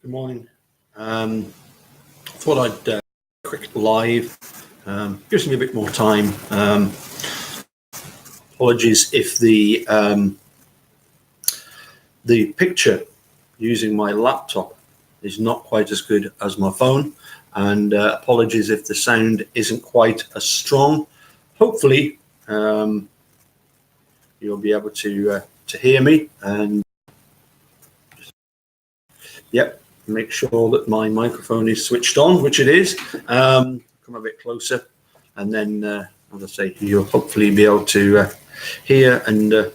Good morning. Thought I'd quick live. Gives me a bit more time. Apologies if the picture using my laptop is not quite as good as my phone, and apologies if the sound isn't quite as strong. Hopefully, you'll be able to hear me. And yep. Make sure that my microphone is switched on, which it is. Come a bit closer, and then, as I say, you'll hopefully be able to hear and that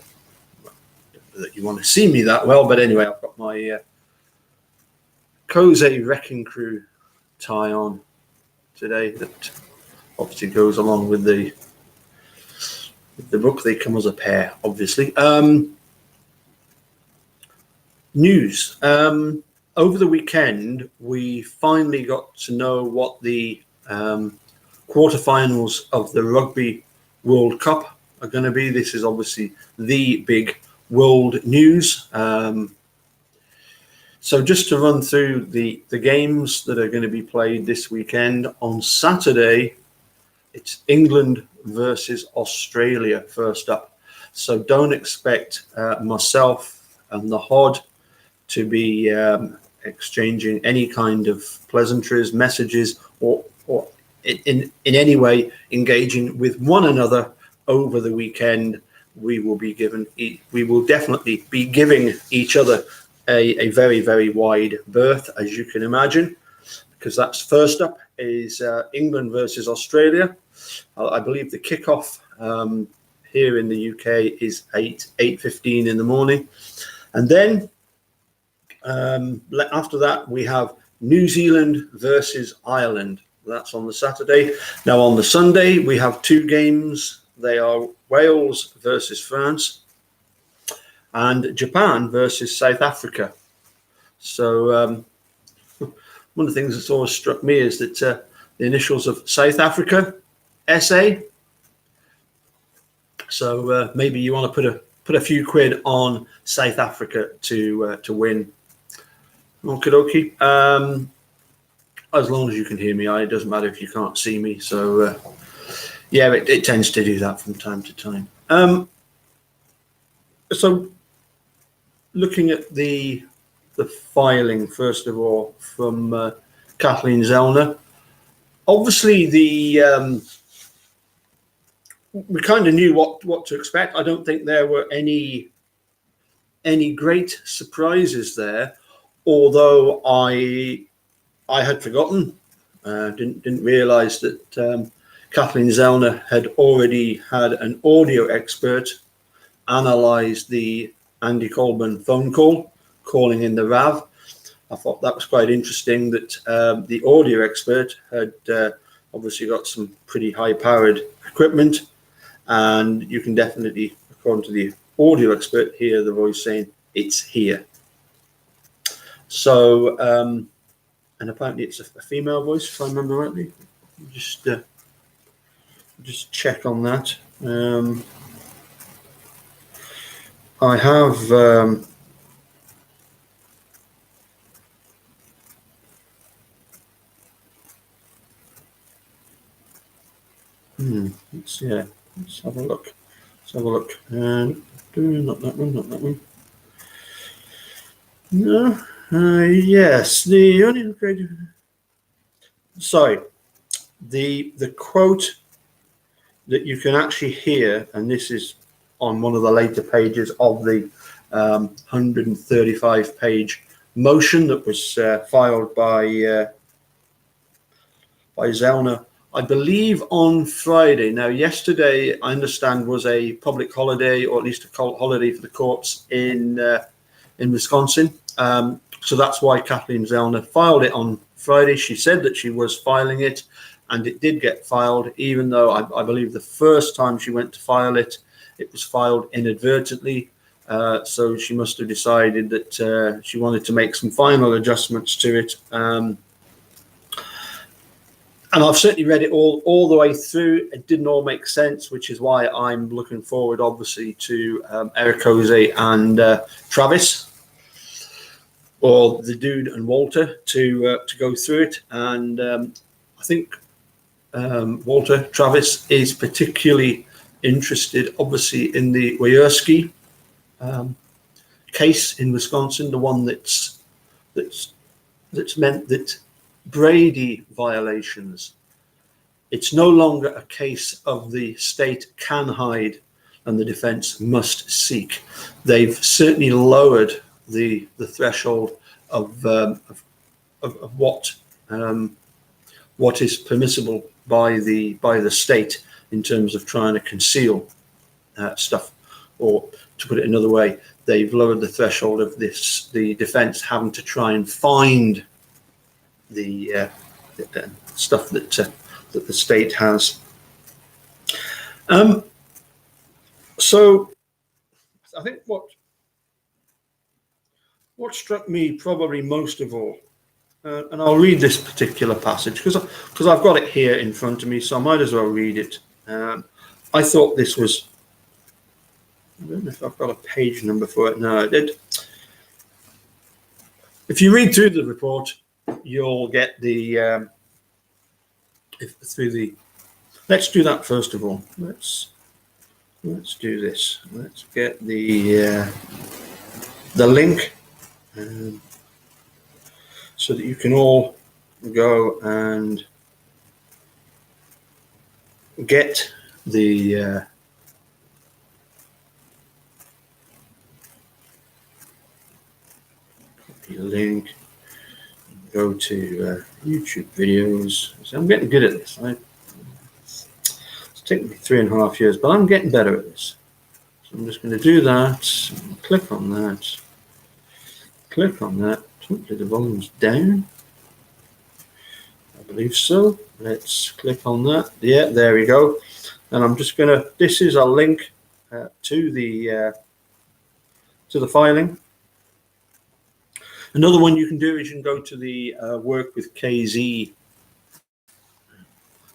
you want to see me that well. But anyway, I've got my Cozy Wrecking Crew tie on today. That obviously goes along with the book. They come as a pair, obviously. News. Over the weekend, we finally got to know what the quarterfinals of the Rugby World Cup are going to be. This is obviously the big world news. So just to run through the games that are going to be played this weekend. On Saturday, it's England versus Australia first up. So don't expect myself and the Hod to be exchanging any kind of pleasantries, messages, or in any way engaging with one another over the weekend. We will definitely be giving each other a very, very wide berth, as you can imagine, because that's first up is England versus Australia. I believe the kickoff here in the UK is 8:15 in the morning, and then after that, we have New Zealand versus Ireland. That's on the Saturday. Now, on the Sunday, we have two games. They are Wales versus France and Japan versus South Africa. So one of the things that's always struck me is that the initials of South Africa, SA. So maybe you want to put a few quid on South Africa to win. Okie dokie. As long as you can hear me, it doesn't matter if you can't see me. So, yeah, it tends to do that from time to time. So, looking at the filing first of all from Kathleen Zellner. Obviously, we kind of knew what to expect. I don't think there were any great surprises there. Although I had forgotten, didn't realise that Kathleen Zellner had already had an audio expert analyse the Andy Colburn phone call, calling in the RAV. I thought that was quite interesting that the audio expert had obviously got some pretty high-powered equipment, and you can definitely, according to the audio expert, hear the voice saying, "It's here." So, and apparently it's a female voice, if I remember rightly. Just check on that. I have let's have a look. Not that one. No. Yes, the only sorry, the quote that you can actually hear, and this is on one of the later pages of the 135-page motion that was filed by Zellner, I believe, on Friday. Now, yesterday, I understand, was a public holiday, or at least a holiday for the courts in Wisconsin. So that's why Kathleen Zellner filed it on Friday. She said that she was filing it, and it did get filed, even though I believe the first time she went to file it, it was filed inadvertently. So she must have decided that she wanted to make some final adjustments to it. And I've certainly read it all the way through. It didn't all make sense, which is why I'm looking forward, obviously, to Eric Cozy and Travis. or the dude and Walter to go through it. And I think Walter Travis is particularly interested, obviously, in the Wierski case in Wisconsin, the one that's meant that Brady violations. It's no longer a case of the state can hide and the defense must seek. They've certainly lowered the threshold of what is permissible by the state in terms of trying to conceal stuff, or to put it another way, they've lowered the threshold of the defense having to try and find the stuff that the state has. So I think what struck me probably most of all, and I'll read this particular passage because I've got it here in front of me, so I might as well read it. I thought this was, I don't know if I've got a page number for it. No, I did. If you read through the report, you'll get the let's do that first of all. Let's do this. Let's get the link so that you can all go and get the copy link. Go to YouTube videos. So I'm getting good at this. It's taken me 3.5 years, but I'm getting better at this. So I'm just going to do that. Click on that. Click on that. Hopefully the volume's down. I believe so. Let's click on that. Yeah, there we go. And I'm just going to. This is a link to the filing. Another one you can do is you can go to the Work with KZ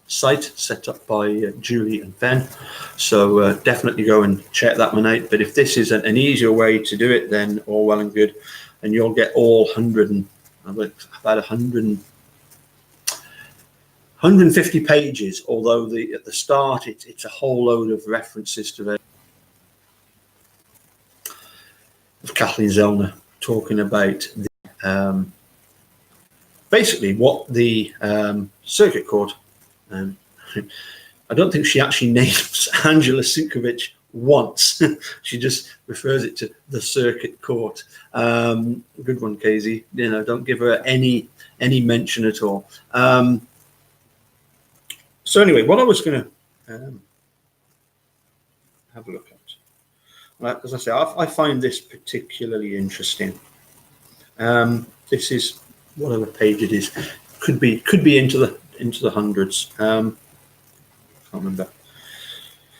site set up by Julie and Ben. So definitely go and check that one out. But if this is an easier way to do it, then all well and good. And you'll get all 150 pages, although at the start it's a whole load of references to the of Kathleen Zellner talking about basically what the circuit court. I don't think she actually names Angela Sinkovich once. She just refers it to the circuit court. Good one, Casey. Don't give her any mention at all. So anyway, what I was going to have a look at. As I say, I find this particularly interesting. This is whatever page it is. Could be into the hundreds. Can't remember.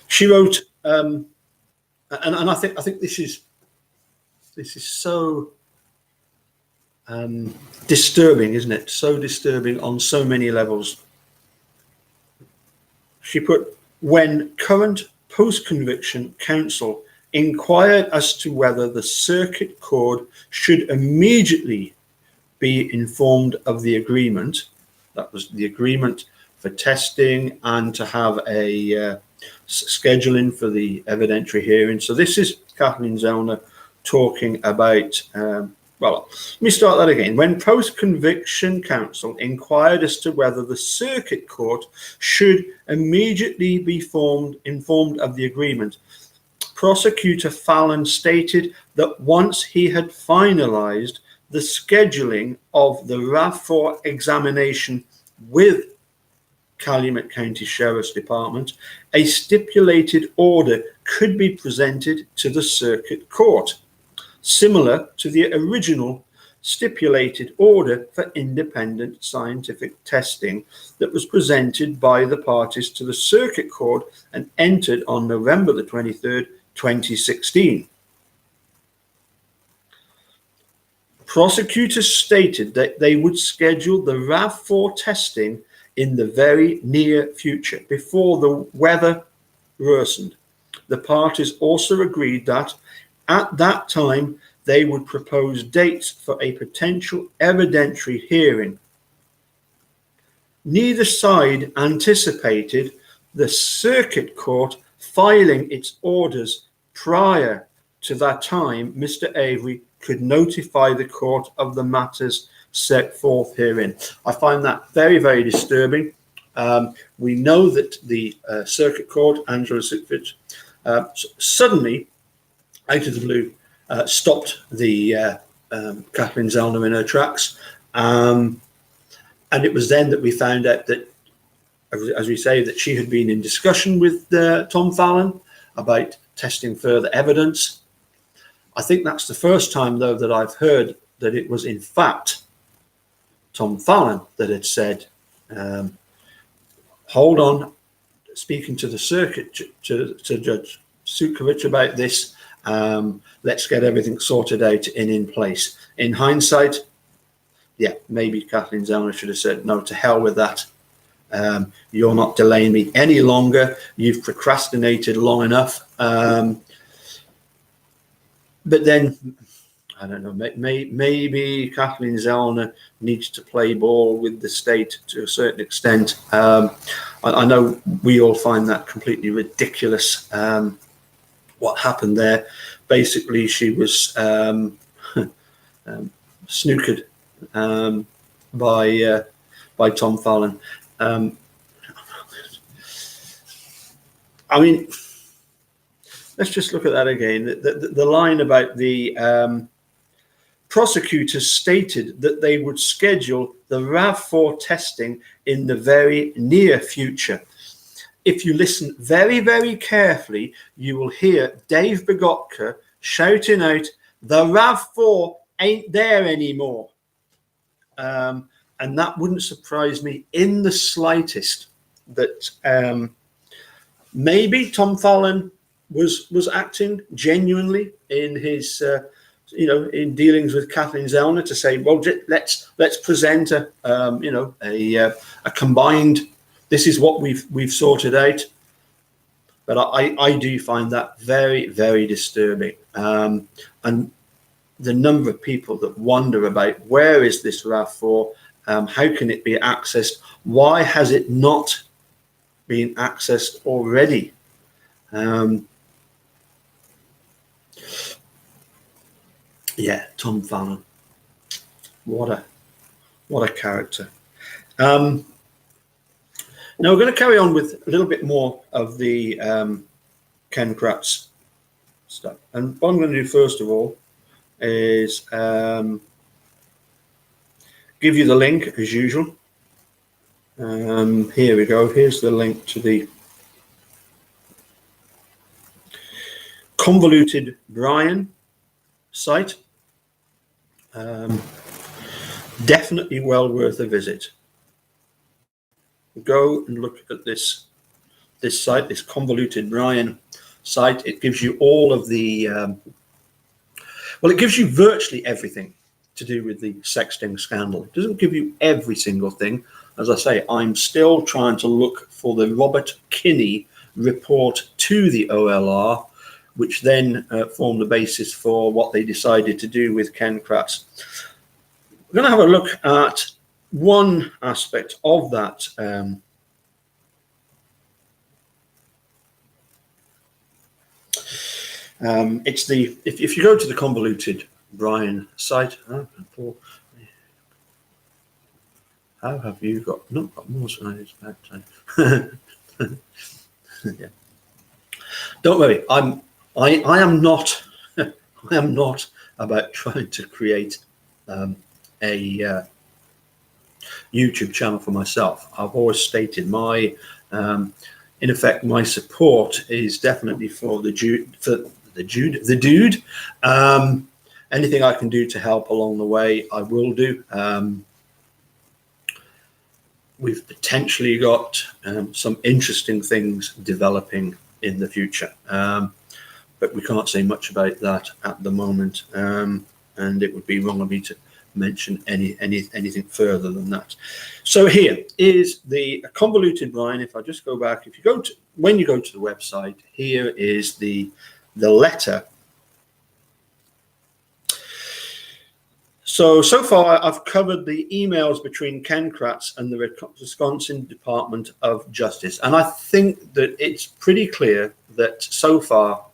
She wrote, and I think this is so disturbing, isn't it? So disturbing on so many levels. She put, when current post-conviction counsel inquired as to whether the circuit court should immediately be informed of the agreement, that was the agreement for testing and to have a scheduling for the evidentiary hearing. So this is Kathleen Zellner talking about, well, let me start that again. When post-conviction counsel inquired as to whether the circuit court should immediately be informed of the agreement, Prosecutor Fallon stated that once he had finalized the scheduling of the RAV4 examination with Calumet County Sheriff's Department, a stipulated order could be presented to the circuit court, similar to the original stipulated order for independent scientific testing that was presented by the parties to the circuit court and entered on November the 23rd, 2016. Prosecutors stated that they would schedule the RAV4 testing in the very near future before the weather worsened. The parties also agreed that at that time they would propose dates for a potential evidentiary hearing. Neither side anticipated the circuit court filing its orders prior to that time. Mr. Avery could notify the court of the matters set forth herein. I find that very, very disturbing. We know that the circuit court, Angela Sitfitz, suddenly, out of the blue, stopped the Kathleen Zellner in her tracks. And it was then that we found out that, as we say, that she had been in discussion with Tom Fallon about testing further evidence. I think that's the first time, though, that I've heard that it was in fact Tom Fallon that had said, hold on, speaking to the circuit, to Judge Sukovich about this, let's get everything sorted out and in place. In hindsight, yeah, maybe Kathleen Zellner should have said, no, to hell with that. You're not delaying me any longer. You've procrastinated long enough. But then, I don't know, maybe Kathleen Zellner needs to play ball with the state to a certain extent. I know we all find that completely ridiculous, what happened there. Basically, she was snookered by Tom Fallon. I mean, let's just look at that again. The line about the prosecutors stated that they would schedule the RAV4 testing in the very near future. If you listen very, very carefully, you will hear Dave Bogotka shouting out, the RAV4 ain't there anymore. And that wouldn't surprise me in the slightest that maybe Tom Fallon was acting genuinely in his, in dealings with Kathleen Zellner to say, well, let's present a combined. This is what we've sorted out. But I do find that very, very disturbing. And the number of people that wonder about where is this RAV4? How can it be accessed? Why has it not been accessed already? Yeah, Tom Fallon. What a character. Now we're going to carry on with a little bit more of the Ken Kratz stuff. And what I'm going to do first of all is give you the link as usual. Here we go. Here's the link to the Convoluted Brian site. Definitely well worth a visit. Go and look at this site, this Convoluted Brian site. It gives you all of the it gives you virtually everything to do with the sexting scandal. It doesn't give you every single thing. As I say, I'm still trying to look for the Robert Kinney report to the OLR, which then formed the basis for what they decided to do with Ken Kratz. We're going to have a look at one aspect of that. It's the if you go to the Convoluted Brian site. How have you not got more slides back time? Yeah. Don't worry, I am not I am not about trying to create a YouTube channel for myself. I've always stated my in effect my support is definitely for the dude. Anything I can do to help along the way, I will do. We've potentially got some interesting things developing in the future, but we can't say much about that at the moment, and it would be wrong of me to mention anything further than that. So here is the Convoluted Brian. If I just go back, if you go to when you go to the website, here is the letter So far, I've covered the emails between Ken Kratz and the Wisconsin Department of Justice. And I think that it's pretty clear that so far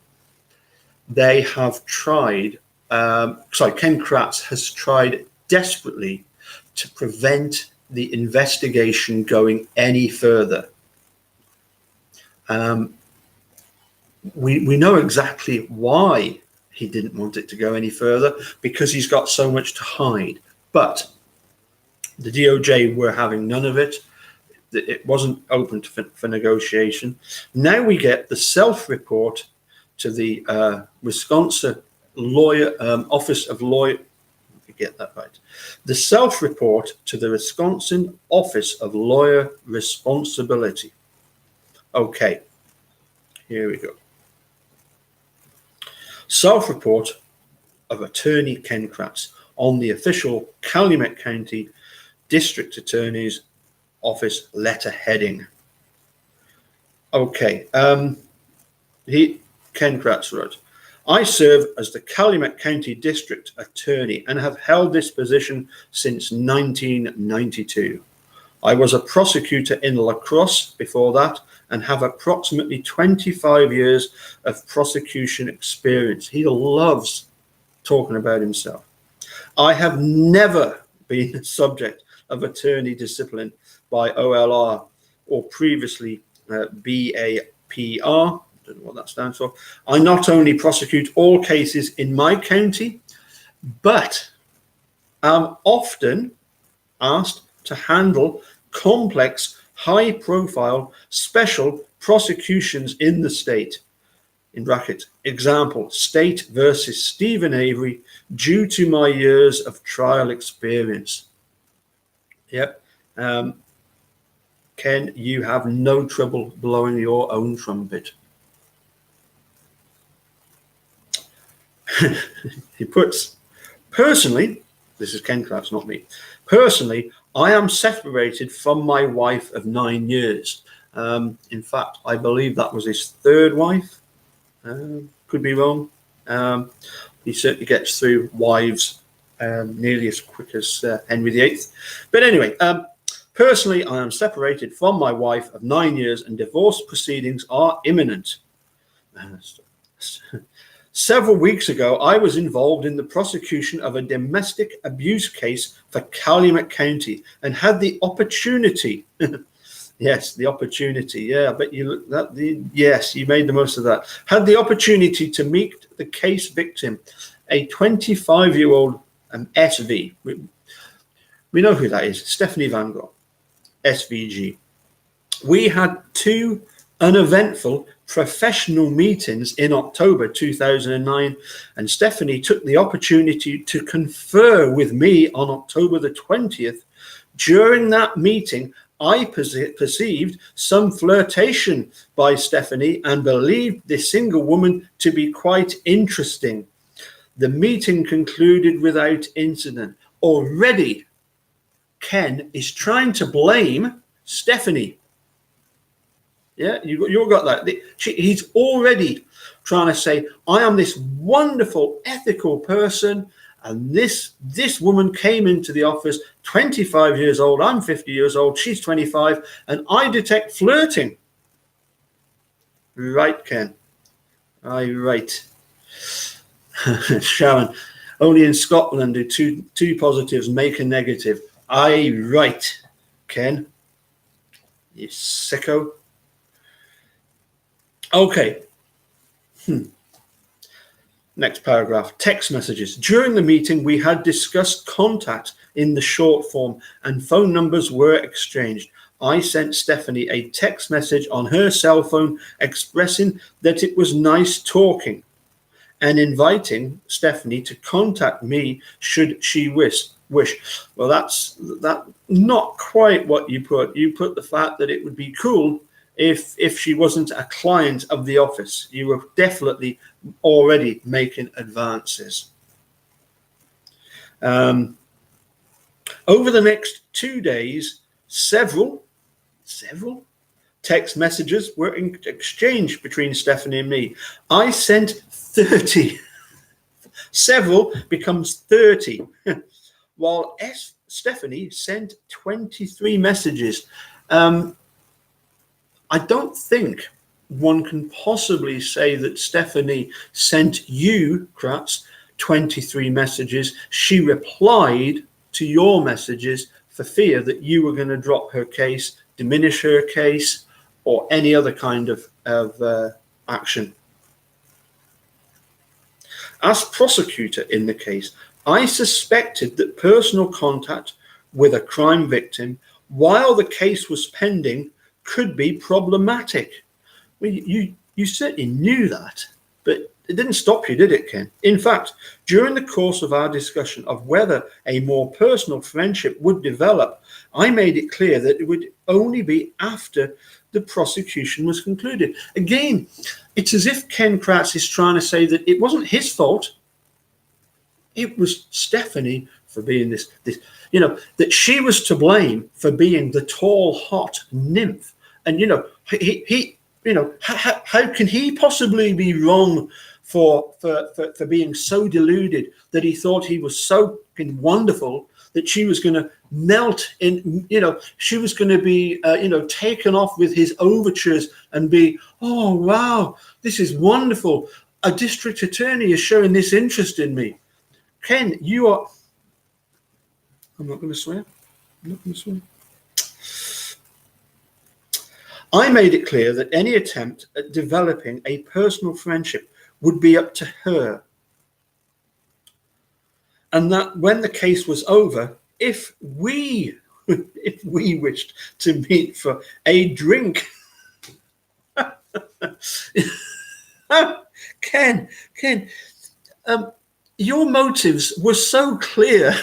they have tried, Ken Kratz has tried desperately to prevent the investigation going any further. We know exactly why he didn't want it to go any further, because he's got so much to hide. But the DOJ were having none of it. It wasn't open for negotiation. Now we get the self-report to the Wisconsin Office of Lawyer. Let me get that right. The self-report to the Wisconsin Office of Lawyer Responsibility. Okay, here we go. Self-report of Attorney Ken Kratz on the official Calumet County District Attorney's Office letter heading. Okay, Ken Kratz wrote, I serve as the Calumet County District Attorney and have held this position since 1992. I was a prosecutor in La Crosse before that and have approximately 25 years of prosecution experience. He loves talking about himself. I have never been the subject of attorney discipline by OLR or previously BAPR. Don't know what that stands for. I not only prosecute all cases in my county, but am often asked to handle complex, high-profile, special prosecutions in the state. In brackets, example, State versus Stephen Avery, due to my years of trial experience. Yep. Ken, you have no trouble blowing your own trumpet. He puts, personally, this is Ken Kratz, not me. Personally, I am separated from my wife of 9 years. In fact, I believe that was his third wife. Could be wrong. He certainly gets through wives nearly as quick as Henry VIII. But anyway, personally, I am separated from my wife of 9 years and divorce proceedings are imminent. Several weeks ago, I was involved in the prosecution of a domestic abuse case for Calumet County and had the opportunity. Yes, the opportunity. Yeah, but yes, you made the most of that. Had the opportunity to meet the case victim, a 25-year-old SV. We know who that is, Stephanie Van Gogh, SVG. We had two uneventful professional meetings in October 2009, and Stephanie took the opportunity to confer with me on October the 20th. During that meeting, I perceived some flirtation by Stephanie and believed this single woman to be quite interesting. The meeting concluded without incident. Already, Ken is trying to blame Stephanie. Yeah, you got that. He's already trying to say, I am this wonderful, ethical person, and this woman came into the office, 25 years old, I'm 50 years old, she's 25, and I detect flirting. Right, Ken. Right. Sharon, only in Scotland do two positives make a negative. Right, Ken. You sicko. Okay. Next paragraph. Text messages. During the meeting, we had discussed contact in the short form and phone numbers were exchanged. I sent Stephanie a text message on her cell phone expressing that it was nice talking and inviting Stephanie to contact me should she wish. Well, that's not quite what you put. You put the fact that it would be cool if she wasn't a client of the office. You were definitely already making advances. Over the next 2 days, several text messages were exchanged between Stephanie and me. I sent 30. Several becomes 30. while Stephanie sent 23 messages. I don't think one can possibly say that Stephanie sent you, Kratz, 23 messages. She replied to your messages for fear that you were going to drop her case, diminish her case, or any other kind of action. As prosecutor in the case, I suspected that personal contact with a crime victim while the case was pending could be problematic. Well, you certainly knew that, but it didn't stop you, did it, Ken? In fact, during the course of our discussion of whether a more personal friendship would develop, I made it clear that it would only be after the prosecution was concluded. Again, it's as if Ken Kratz is trying to say that it wasn't his fault. It was Stephanie for being this, that she was to blame for being the tall, hot nymph. And, how can he possibly be wrong for being so deluded that he thought he was so wonderful that she was going to melt in, she was going to be, taken off with his overtures and be, oh, wow, this is wonderful. A district attorney is showing this interest in me. Ken, you are, I'm not going to swear. I'm not going to swear. I made it clear that any attempt at developing a personal friendship would be up to her. And that when the case was over, if we wished to meet for a drink, Ken, your motives were so clear.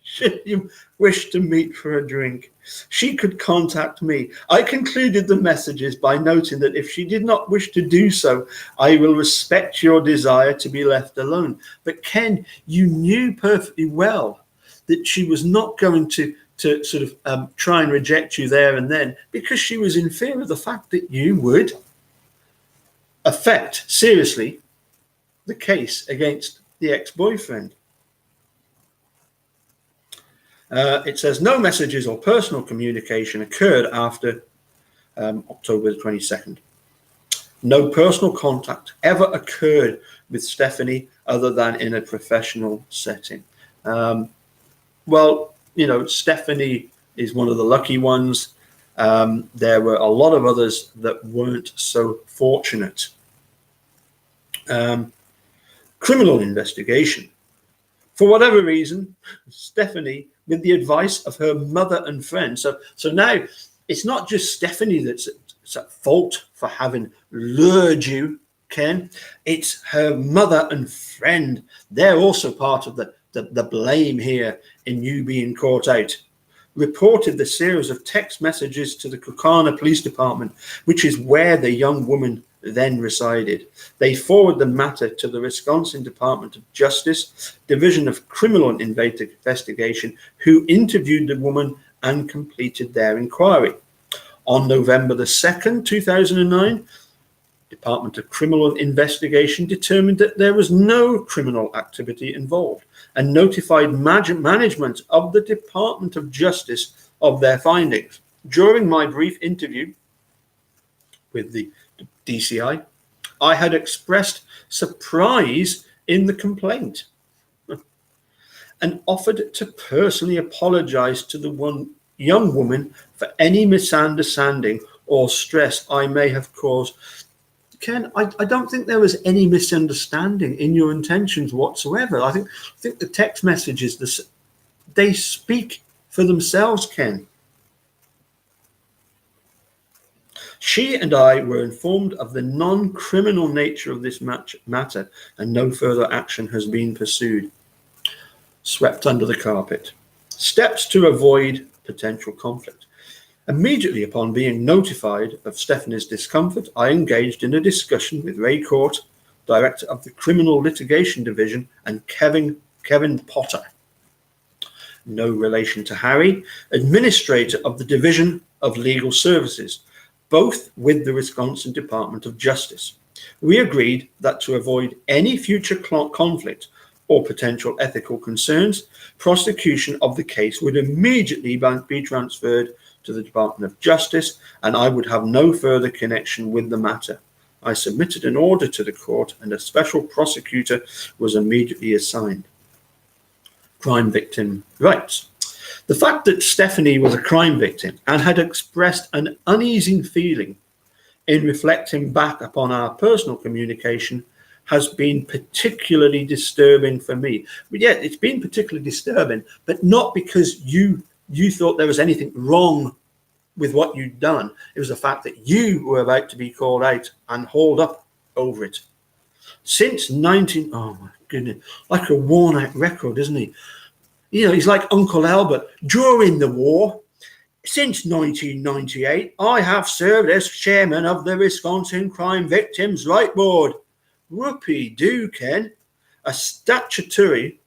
Should you wish to meet for a drink, she could contact me. I concluded the messages by noting that if she did not wish to do so, I will respect your desire to be left alone. But Ken, you knew perfectly well that she was not going to sort of try and reject you there and then, because she was in fear of the fact that you would affect seriously the case against the ex-boyfriend. It says no messages or personal communication occurred after October the 22nd. No personal contact ever occurred with Stephanie other than in a professional setting. Well, Stephanie is one of the lucky ones. There were a lot of others that weren't so fortunate. Criminal investigation. For whatever reason, Stephanie, with the advice of her mother and friends, so now it's not just Stephanie that's at fault for having lured you, Ken. It's her mother and friend. They're also part of the blame here in you being caught out. Reported the series of text messages to the Kokana Police Department, which is where the young woman then resided. They forwarded the matter to the Wisconsin Department of Justice, Division of Criminal Investigation, who interviewed the woman and completed their inquiry. On November the 2nd, 2009, Department of Criminal Investigation determined that there was no criminal activity involved and notified management of the Department of Justice of their findings. During my brief interview with the DCI, I had expressed surprise in the complaint and offered to personally apologize to the one young woman for any misunderstanding or stress I may have caused. Ken, I don't think there was any misunderstanding in your intentions whatsoever. I think the text messages, they speak for themselves, Ken. She and I were informed of the non-criminal nature of this matter, and no further action has been pursued. Swept under the carpet. Steps to avoid potential conflict. Immediately upon being notified of Stephanie's discomfort, I engaged in a discussion with Ray Court, Director of the Criminal Litigation Division, and Kevin Potter, no relation to Harry, Administrator of the Division of Legal Services, both with the Wisconsin Department of Justice. We agreed that to avoid any future conflict, or potential ethical concerns, prosecution of the case would immediately be transferred to the Department of Justice, and I would have no further connection with the matter. I submitted an order to the court, and a special prosecutor was immediately assigned. Crime victim rights. The fact that Stephanie was a crime victim and had expressed an uneasy feeling in reflecting back upon our personal communication has been particularly disturbing for me. But yeah, it's been particularly disturbing, but not because you thought there was anything wrong with what you'd done. It was the fact that you were about to be called out and hauled up over it. Since oh my goodness, like a worn out record, isn't he? You know, he's like Uncle Albert. During the war, since 1998, I have served as chairman of the Wisconsin Crime Victims' Right Board. Whoopee-doo, Ken. A statutorily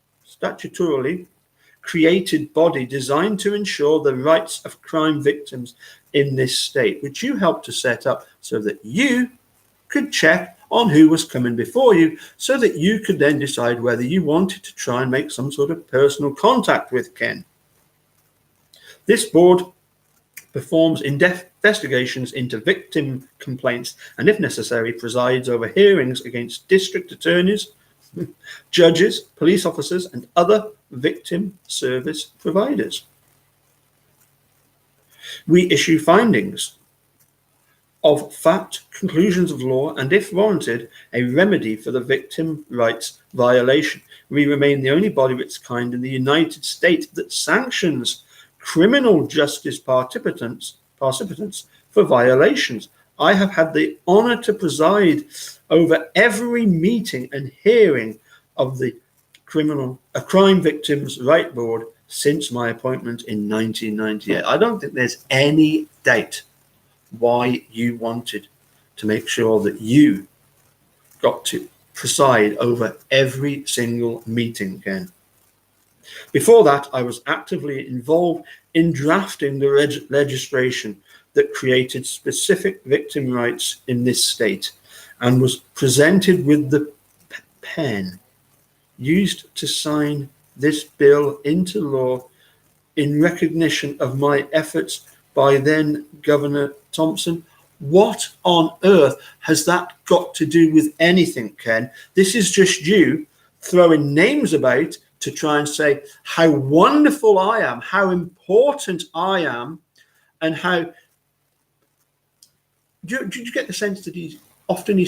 created body designed to ensure the rights of crime victims in this state, which you helped to set up so that you could check on who was coming before you, so that you could then decide whether you wanted to try and make some sort of personal contact with Ken. This board performs investigations into victim complaints and, if necessary, presides over hearings against district attorneys, judges, police officers, and other victim service providers. We issue findings of fact, conclusions of law, and, if warranted, a remedy for the victim rights violation. We remain the only body of its kind in the United States that sanctions criminal justice participants for violations. I have had the honor to preside over every meeting and hearing of the Crime Victims' Right Board since my appointment in 1998. I don't think there's any doubt why you wanted to make sure that you got to preside over every single meeting, Ken. Before that, I was actively involved in drafting the legislation that created specific victim rights in this state, and was presented with the pen used to sign this bill into law in recognition of my efforts by then Governor Thompson. What on earth has that got to do with anything, Ken? This is just you throwing names about to try and say how wonderful I am, how important I am, and how... Do you get the sense that he's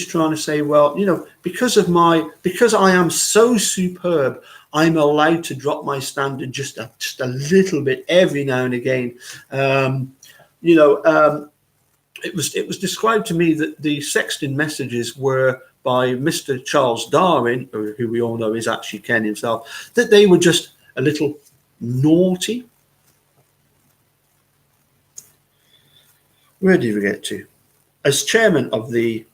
trying to say, well, you know, because I am so superb, I'm allowed to drop my standard just a little bit every now and again. It was described to me that the sexting messages were by Mr. Charles Darwin, who we all know is actually Ken himself, that they were just a little naughty. Where did we get to? As chairman of the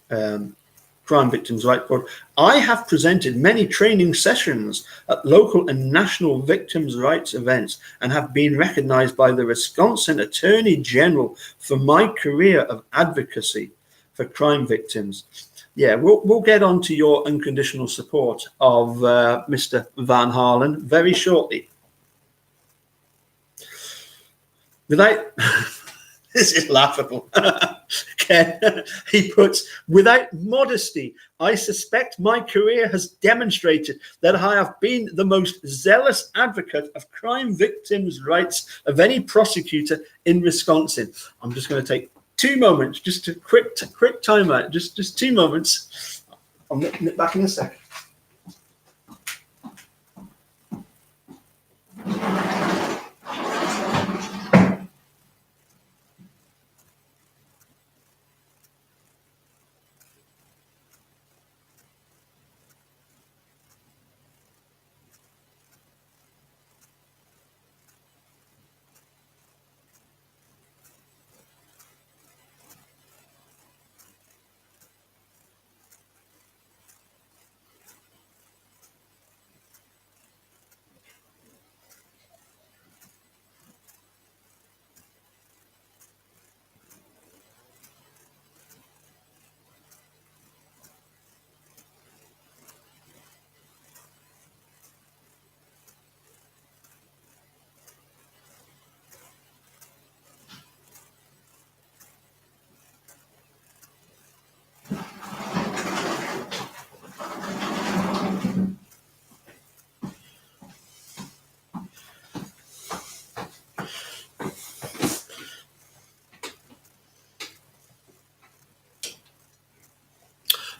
Crime Victims' Right Board, I have presented many training sessions at local and national victims' rights events, and have been recognized by the Wisconsin Attorney General for my career of advocacy for crime victims. Yeah, we'll get on to your unconditional support of Mr. Van Harlen very shortly. Without... This is laughable. Ken, he puts, without modesty, I suspect my career has demonstrated that I have been the most zealous advocate of crime victims' rights of any prosecutor in Wisconsin. I'm just going to take 2 moments, just a quick timeout, just 2 moments. I'll nip back in a second.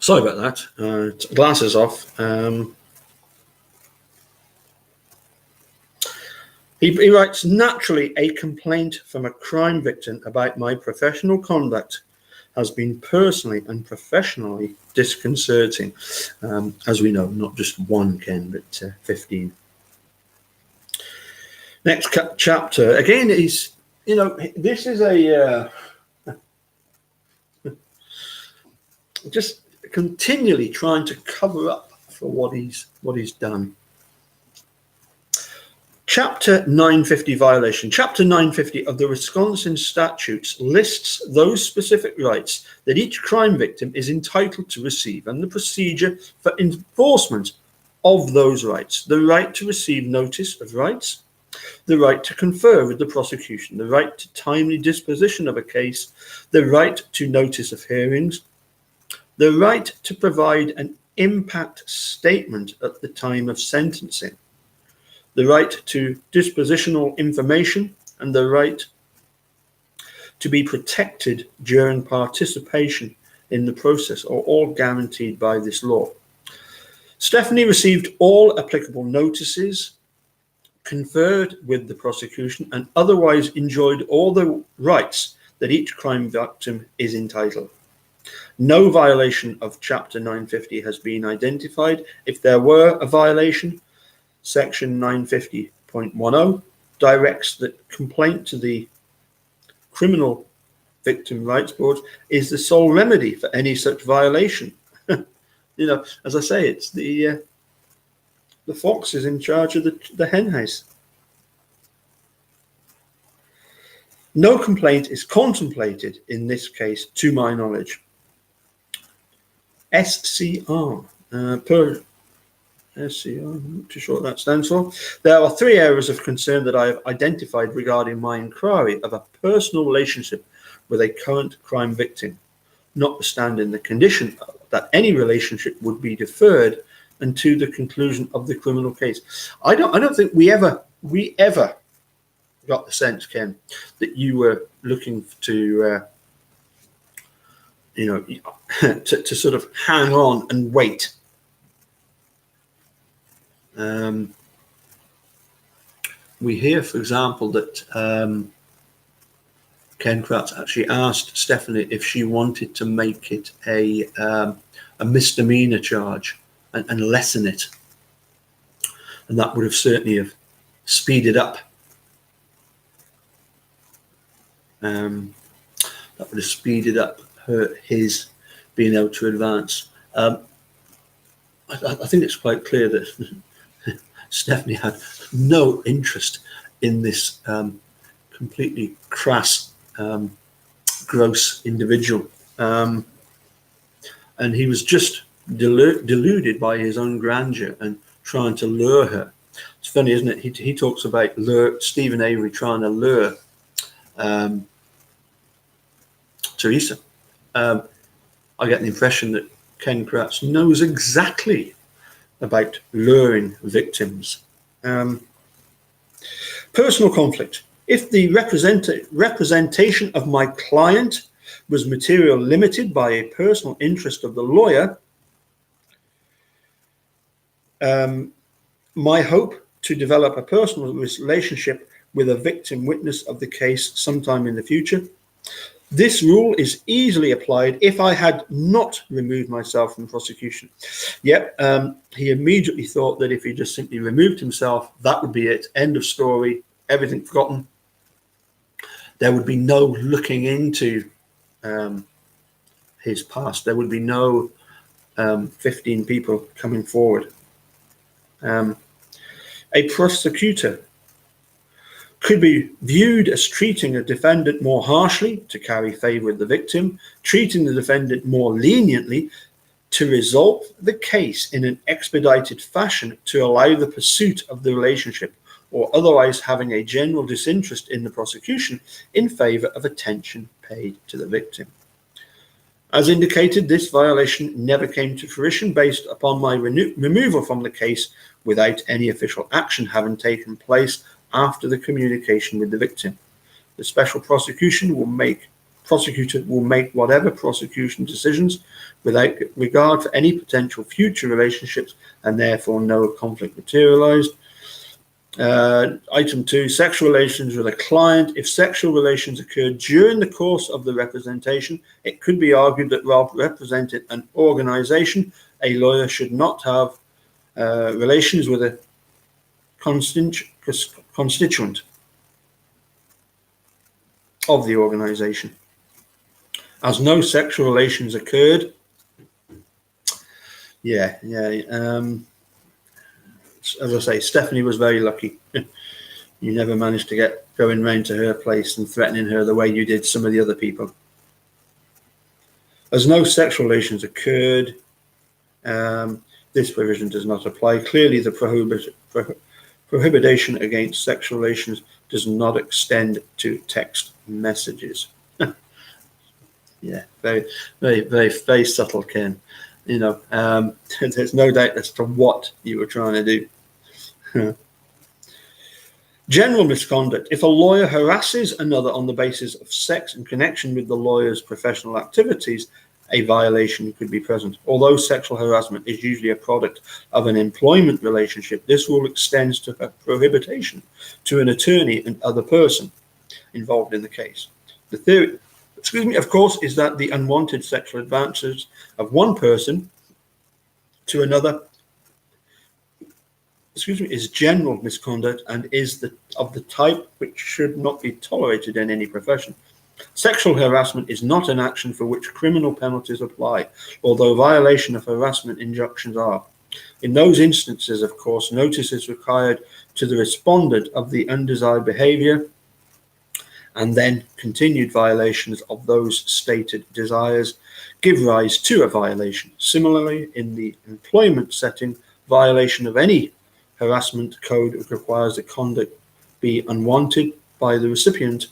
Sorry about that. Glasses off. He writes, naturally, a complaint from a crime victim about my professional conduct has been personally and professionally disconcerting. As we know, not just one, Ken, but 15. Next chapter, again, is, this is a just continually trying to cover up for what he's done. Chapter 950 violation. Chapter 950 of the Wisconsin statutes lists those specific rights that each crime victim is entitled to receive and the procedure for enforcement of those rights. The right to receive notice of rights, the right to confer with the prosecution, the right to timely disposition of a case, the right to notice of hearings, the right to provide an impact statement at the time of sentencing, the right to dispositional information, and the right to be protected during participation in the process are all guaranteed by this law. Stephanie received all applicable notices, conferred with the prosecution, and otherwise enjoyed all the rights that each crime victim is entitled. No violation of Chapter 950 has been identified. If there were a violation, Section 950.10 directs that complaint to the Criminal Victim Rights Board is the sole remedy for any such violation. As I say, it's the fox is in charge of the hen house. No complaint is contemplated in this case, to my knowledge. SCR, I'm not too sure what that stands for. There are 3 areas of concern that I have identified regarding my inquiry of a personal relationship with a current crime victim, notwithstanding the condition that any relationship would be deferred until the conclusion of the criminal case. I don't think we ever got the sense, Ken, that you were looking to to sort of hang on and wait. We hear, for example, that Ken Kratz actually asked Stephanie if she wanted to make it a misdemeanor charge and lessen it, and that would have certainly have speeded up. That would have speeded up his being able to advance. I think it's quite clear that Stephanie had no interest in this completely crass, gross individual. And he was just deluded by his own grandeur and trying to lure her. It's funny, isn't it? He talks about Stephen Avery trying to lure Teresa. I get the impression that Ken Kratz knows exactly about luring victims. Personal conflict. If the representation of my client was material limited by a personal interest of the lawyer, my hope to develop a personal relationship with a victim witness of the case sometime in the future. This rule is easily applied if I had not removed myself from prosecution. Yep, he immediately thought that if he just simply removed himself, that would be it. End of story, everything forgotten. There would be no looking into his past. There would be no 15 people coming forward. A prosecutor could be viewed as treating a defendant more harshly to carry favor with the victim, treating the defendant more leniently to resolve the case in an expedited fashion to allow the pursuit of the relationship, or otherwise having a general disinterest in the prosecution in favor of attention paid to the victim. As indicated, this violation never came to fruition based upon my removal from the case without any official action having taken place after the communication with the victim. The special prosecution will make prosecutor will make whatever prosecution decisions without regard for any potential future relationships, and therefore no conflict materialized. Item 2, sexual relations with a client. If sexual relations occurred during the course of the representation, it could be argued that while representing an organization, a lawyer should not have relations with a constituent of the organization. As no sexual relations occurred, as I say, Stephanie was very lucky. You never managed to get going round to her place and threatening her the way you did some of the other people. As no sexual relations occurred, this provision does not apply. Clearly, the prohibition against sexual relations does not extend to text messages. Yeah, very, very, very, very subtle, Ken. You know, there's no doubt as to what you were trying to do. General misconduct. If a lawyer harasses another on the basis of sex in connection with the lawyer's professional activities, a violation could be present. Although sexual harassment is usually a product of an employment relationship, this rule extends to a prohibition to an attorney and other person involved in the case. The theory, of course, is that the unwanted sexual advances of one person to another is general misconduct and is of the type which should not be tolerated in any profession. Sexual harassment is not an action for which criminal penalties apply, although violation of harassment injunctions are. In those instances, of course, notice is required to the respondent of the undesired behavior, and then continued violations of those stated desires give rise to a violation. Similarly, in the employment setting, violation of any harassment code requires the conduct be unwanted by the recipient,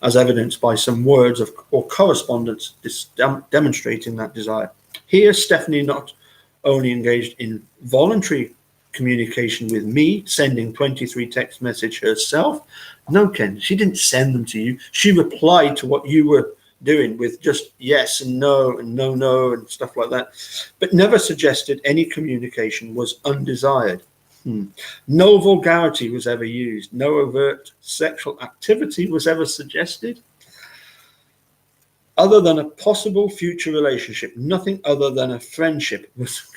as evidenced by some words or correspondence demonstrating that desire. Here, Stephanie not only engaged in voluntary communication with me, sending 23 text messages herself. No, Ken, she didn't send them to you. She replied to what you were doing with just yes and no and stuff like that, but never suggested any communication was undesired. No vulgarity was ever used. No overt sexual activity was ever suggested. Other than a possible future relationship, nothing other than a friendship was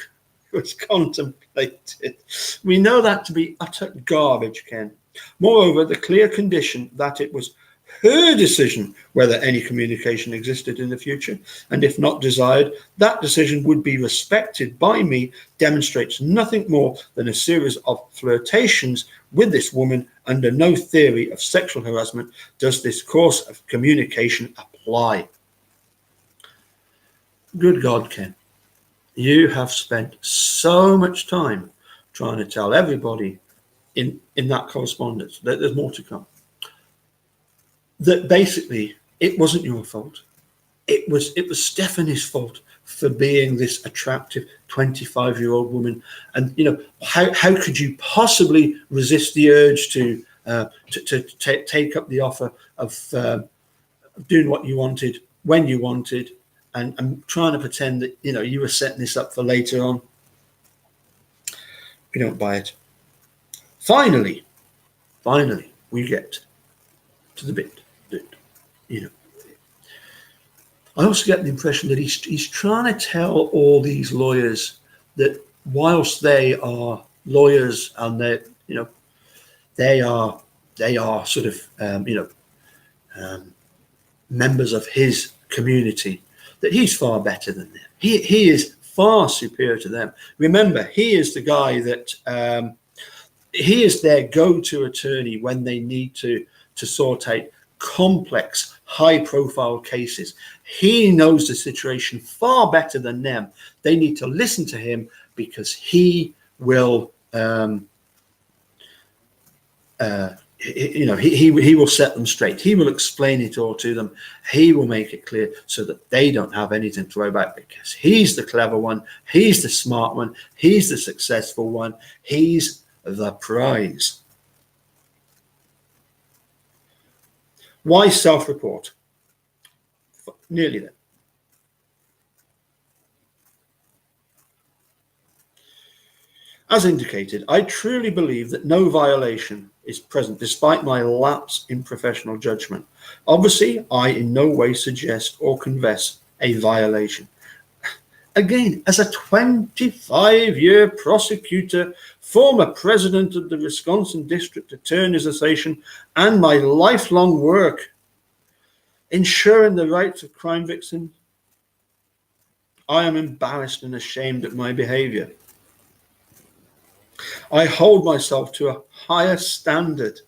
contemplated. We know that to be utter garbage, Ken. Moreover, the clear condition that it was her decision whether any communication existed in the future, and if not desired, that decision would be respected by me, demonstrates nothing more than a series of flirtations with this woman. Under no theory of sexual harassment does this course of communication apply. Good God, Ken. You have spent so much time trying to tell everybody in that correspondence that there's more to come. That basically it wasn't your fault. It was Stephanie's fault for being this attractive 25-year-old woman. And you know, how could you possibly resist the urge to take up the offer of doing what you wanted when you wanted, and trying to pretend that you know you were setting this up for later on? We don't buy it. Finally, we get to the bit that, you know, I also get the impression that he's trying to tell all these lawyers that whilst they are lawyers and they are sort of members of his community, that he's far better than them. He is far superior to them. Remember, he is the guy that he is their go-to attorney when they need to sort out complex, high-profile cases. He knows the situation far better than them. They need to listen to him because he will, he will set them straight. He will explain it all to them. He will make it clear so that they don't have anything to worry about, because he's the clever one. He's the smart one. He's the successful one. He's the prize. Why self-report? Nearly there. As indicated, I truly believe that no violation is present despite my lapse in professional judgment. Obviously, I in no way suggest or confess a violation. Again, as a 25-year prosecutor, former president of the Wisconsin District Attorneys Association, and my lifelong work ensuring the rights of crime victims, I am embarrassed and ashamed at my behavior. I hold myself to a higher standard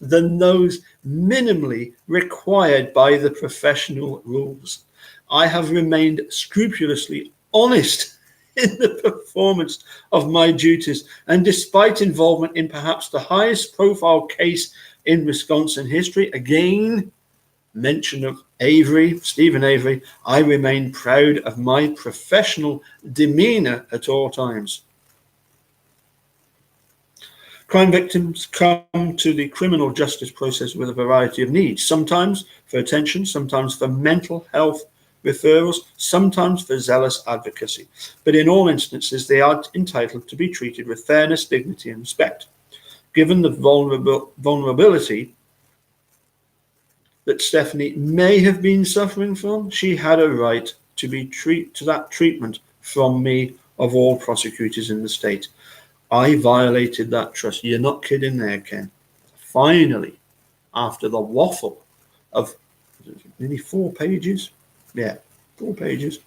than those minimally required by the professional rules. I have remained scrupulously honest in the performance of my duties, and despite involvement in perhaps the highest profile case in Wisconsin history, again, mention of Stephen Avery, I remain proud of my professional demeanor at all times. Crime victims come to the criminal justice process with a variety of needs, sometimes for attention, sometimes for mental health referrals, sometimes for zealous advocacy. But in all instances, they are entitled to be treated with fairness, dignity, and respect. Given the vulnerability that Stephanie may have been suffering from, she had a right to that treatment from me of all prosecutors in the state. I violated that trust. You're not kidding there, Ken. Finally, after the waffle of nearly 4 pages, 4 pages,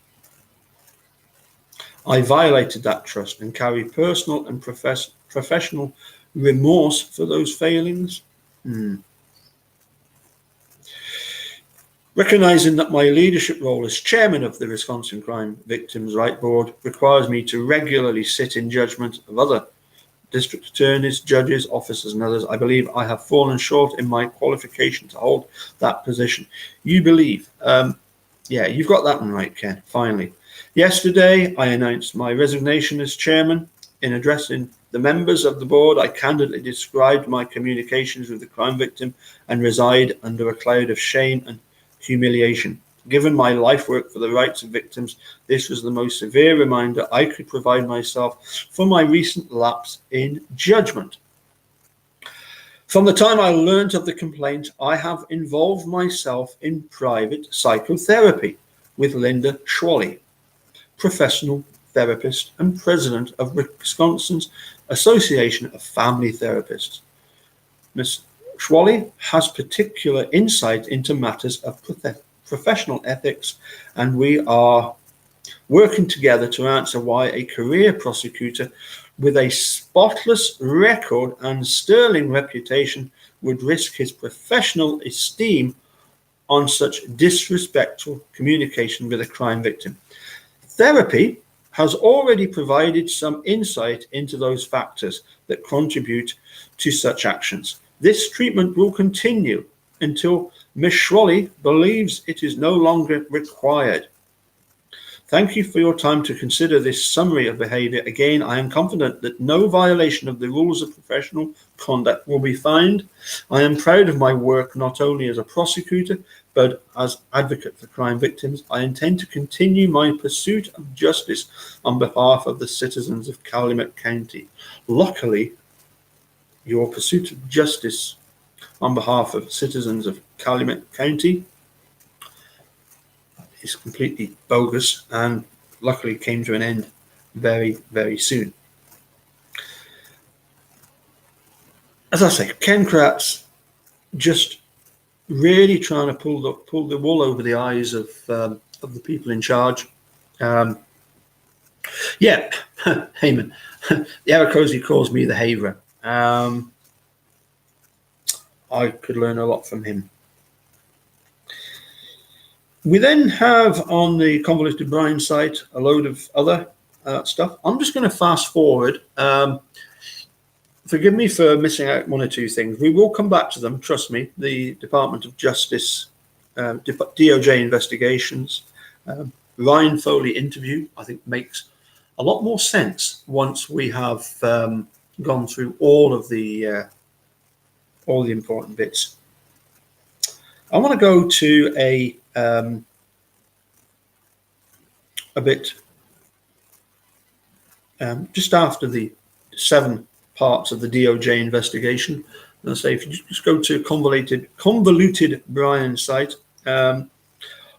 I violated that trust and carry personal and professional remorse for those failings. Recognizing that my leadership role as chairman of the Wisconsin Crime Victims' Right Board requires me to regularly sit in judgment of other district attorneys, judges, officers, and others, I believe I have fallen short in my qualification to hold that position. You believe? You've got that one right, Ken, finally. Yesterday, I announced my resignation as chairman. In addressing the members of the board, I candidly described my communications with the crime victim and reside under a cloud of shame and humiliation. Given my life work for the rights of victims, this was the most severe reminder I could provide myself for my recent lapse in judgment. From the time I learned of the complaint, I have involved myself in private psychotherapy with Linda Schwally, professional therapist and president of Wisconsin's Association of Family Therapists. Ms. Schwally has particular insight into matters of professional ethics, and we are working together to answer why a career prosecutor with a spotless record and sterling reputation would risk his professional esteem on such disrespectful communication with a crime victim. Therapy has already provided some insight into those factors that contribute to such actions. This treatment will continue until Ms. Schwally believes it is no longer required. Thank you for your time to consider this summary of behavior. Again, I am confident that no violation of the rules of professional conduct will be found. I am proud of my work not only as a prosecutor, but as advocate for crime victims. I intend to continue my pursuit of justice on behalf of the citizens of Calumet County. Luckily, your pursuit of justice on behalf of citizens of Calumet County is completely bogus and luckily came to an end very, very soon. As I say, Ken Kratz just really trying to pull the wool over the eyes of the people in charge. Heyman, Yarakosi calls me the Haver. I could learn a lot from him. We then have on the Convoluted Brain site a load of other stuff. I'm just going to fast forward. Forgive me for missing out one or two things. We will come back to them, trust me. The Department of Justice, DOJ investigations, Ryan Foley interview, I think makes a lot more sense once we have gone through all the important bits. I want to go to a a bit just after the 7 parts of the DOJ investigation. And I say, if you just go to convoluted Brian's site.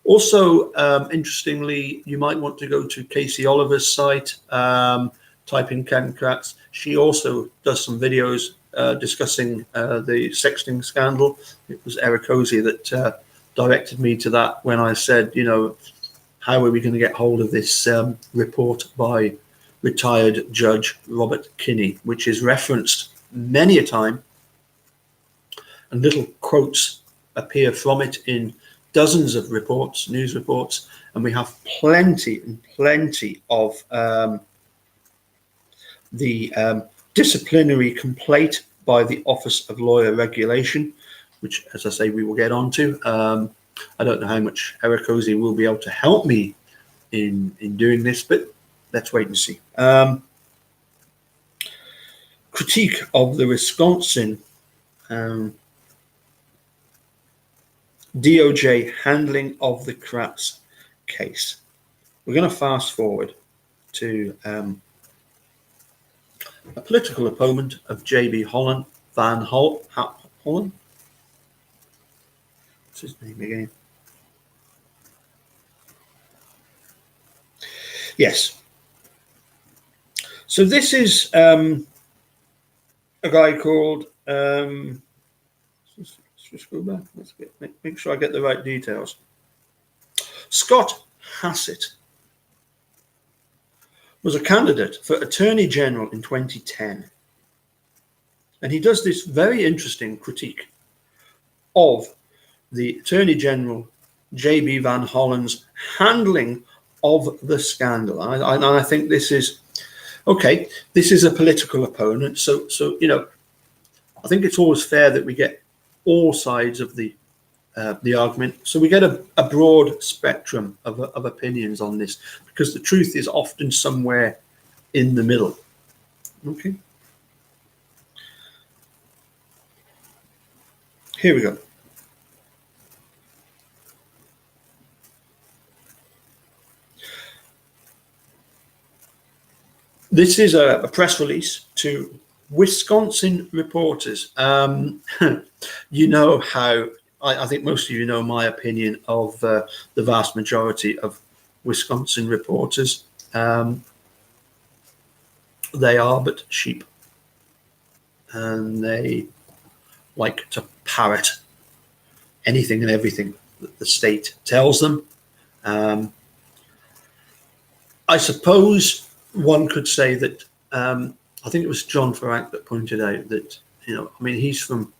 Also, interestingly, you might want to go to Casey Oliver's site, type in Kratz. She also does some videos discussing the sexting scandal. It was Eric Ozzie that directed me to that when I said, you know, how are we going to get hold of this report by retired Judge Robert Kinney, which is referenced many a time, and little quotes appear from it in dozens of reports, news reports, and we have plenty and plenty of the disciplinary complaint by the Office of Lawyer Regulation, which, as I say, we will get on to. I don't know how much Eric Ozzie will be able to help me in doing this, but let's wait and see. Critique of the Wisconsin DOJ handling of the Kratz case. We're going to fast forward to a political opponent of J.B. Holland, Holland. What's his name again? Yes. So this is a guy called, let's just go back. Let's make sure I get the right details. Scott Hassett was a candidate for Attorney General in 2010. And he does this very interesting critique of the Attorney General, J.B. Van Hollen's handling of the scandal. And I think this is, okay, this is a political opponent. So you know, I think it's always fair that we get all sides of the argument. So we get a broad spectrum of opinions on this, because the truth is often somewhere in the middle. Okay. Here we go. This is a press release to Wisconsin reporters. You know how, I think most of you know my opinion of the vast majority of Wisconsin reporters. They are but sheep, and they like to parrot anything and everything that the state tells them. I suppose one could say that, I think it was John Farrack that pointed out that, you know, I mean, he's from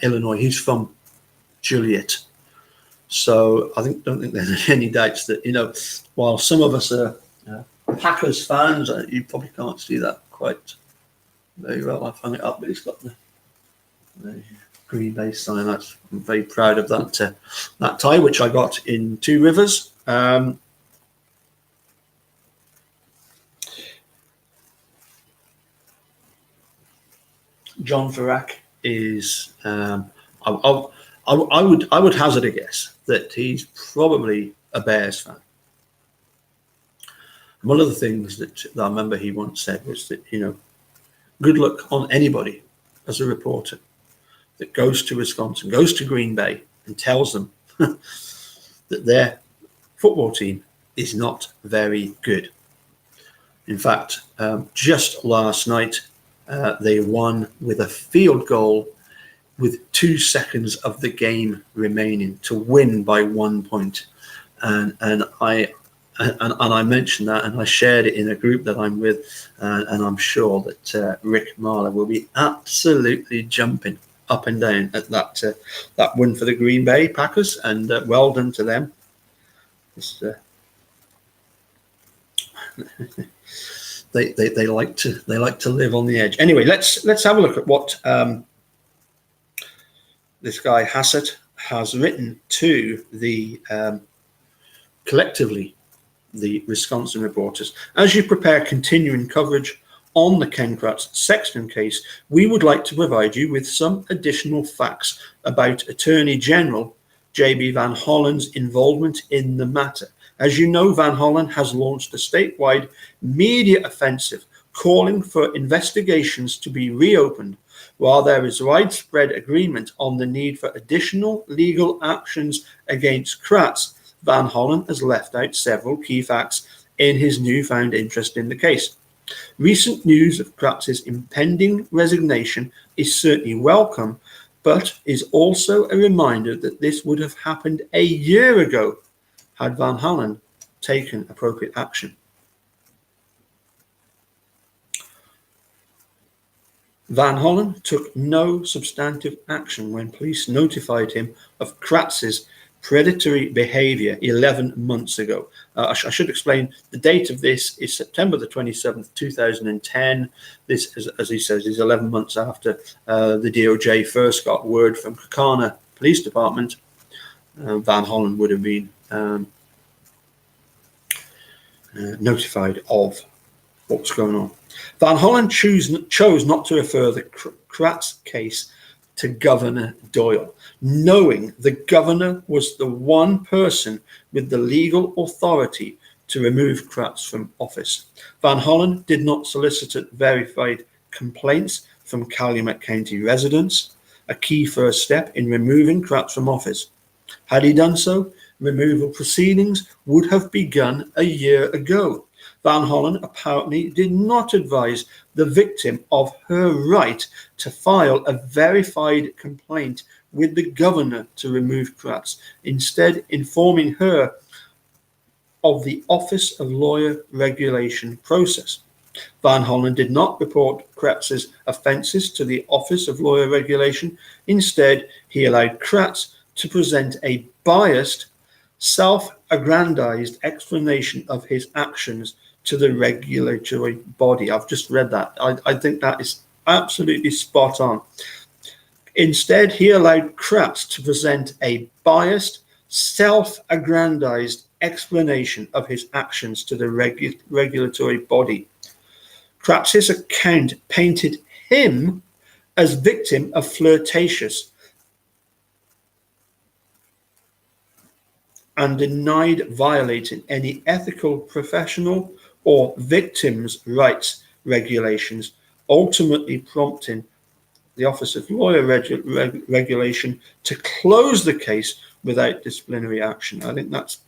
Illinois, he's from Joliet. So I don't think there's any doubts that, you know, while some of us are Packers fans, you probably can't see that quite very well. I've hung it up, but it's got the Green Bay sign. I'm very proud of that that tie, which I got in Two Rivers. John Farrack is, I would hazard a guess that he's probably a Bears fan. And one of the things that I remember he once said was that, you know, good luck on anybody as a reporter that goes to Wisconsin, goes to Green Bay and tells them that their football team is not very good. In fact, just last night, they won with a field goal with 2 seconds of the game remaining to win by 1 point. And I mentioned that, and I shared it in a group that I'm with, and I'm sure that Rick Marler will be absolutely jumping up and down at that win for the Green Bay Packers, and well done to them. They like to live on the edge. Anyway, let's have a look at what this guy Hassett has written to the collectively the Wisconsin reporters. As you prepare continuing coverage on the Ken Kratz sexting case, we would like to provide you with some additional facts about Attorney General JB Van Hollen's involvement in the matter. As you know, Van Hollen has launched a statewide media offensive calling for investigations to be reopened. While there is widespread agreement on the need for additional legal actions against Kratz, Van Hollen has left out several key facts in his newfound interest in the case. Recent news of Kratz's impending resignation is certainly welcome, but is also a reminder that this would have happened a year ago had Van Hollen taken appropriate action. Van Hollen took no substantive action when police notified him of Kratz's predatory behaviour 11 months ago. I should explain the date of this is September the 27th, 2010. This, as he says, is 11 months after the DOJ first got word from Kaukauna Police Department. Van Hollen would have been notified of what was going on. Van Hollen chose not to refer the Kratz case to Governor Doyle, knowing the governor was the one person with the legal authority to remove Kratz from office. Van Hollen did not solicit verified complaints from Calumet County residents, a key first step in removing Kratz from office. Had he done so, removal proceedings would have begun a year ago. Van Hollen apparently did not advise the victim of her right to file a verified complaint with the governor to remove Kratz, instead informing her of the Office of Lawyer Regulation process. Van Hollen did not report Kratz's offences to the Office of Lawyer Regulation. Instead, he allowed Kratz to present a biased, self-aggrandized explanation of his actions to the regulatory body. I've just read that. I think that is absolutely spot on. Instead, he allowed Kratz to present a biased, self-aggrandized explanation of his actions to the regulatory body. Kratz's account painted him as victim of flirtatious and denied violating any ethical, professional, or victims' rights regulations, ultimately prompting the Office of Lawyer Regulation to close the case without disciplinary action. I think that's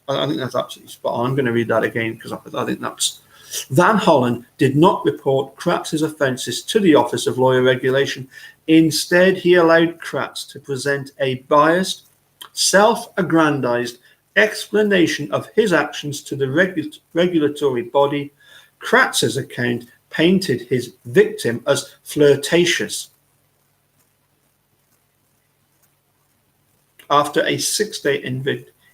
absolutely spot on. I'm going to read that again because I think that's. Van Hollen did not report Kratz's offences to the Office of Lawyer Regulation. Instead, he allowed Kratz to present a biased, self-aggrandized explanation of his actions to the regulatory body. Kratz's account painted his victim as flirtatious. After a 6-day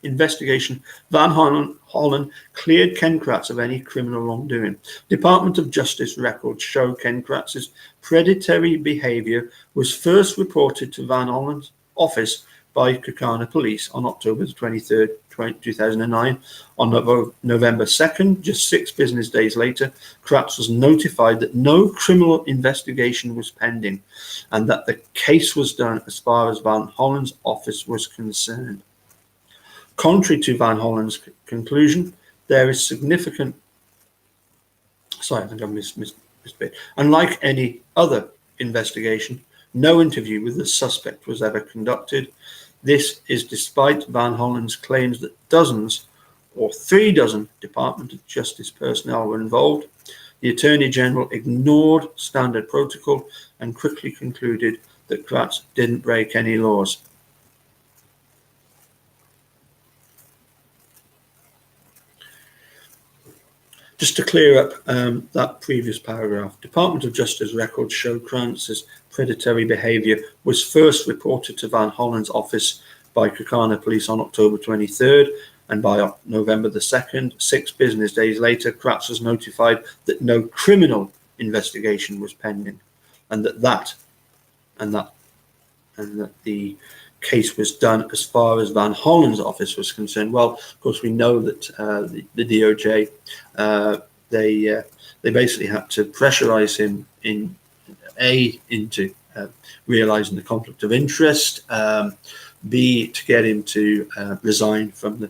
investigation, Van Hollen cleared Ken Kratz of any criminal wrongdoing. Department of Justice records show Ken Kratz's predatory behavior was first reported to Van Hollen's office by Kaukauna Police on October 23rd, 2009. On November 2nd, just 6 business days later, Kratz was notified that no criminal investigation was pending and that the case was done as far as Van Hollen's office was concerned. Contrary to Van Hollen's conclusion, there is significant... Sorry, I think I missed bit. Unlike any other investigation, no interview with the suspect was ever conducted. This is despite Van Hollen's claims that dozens or 3 dozen Department of Justice personnel were involved. The Attorney General ignored standard protocol and quickly concluded that Kratz didn't break any laws. Just to clear up that previous paragraph, Department of Justice records show Kratz's predatory behaviour was first reported to Van Hollen's office by Kaukauna Police on October 23rd, and by November the 2nd, 6 business days later, Kratz was notified that no criminal investigation was pending, and that the case was done as far as Van Hollen's office was concerned. Well, of course, we know that the DOJ they basically had to pressurize him into realizing the conflict of interest, B, to get him to resign from the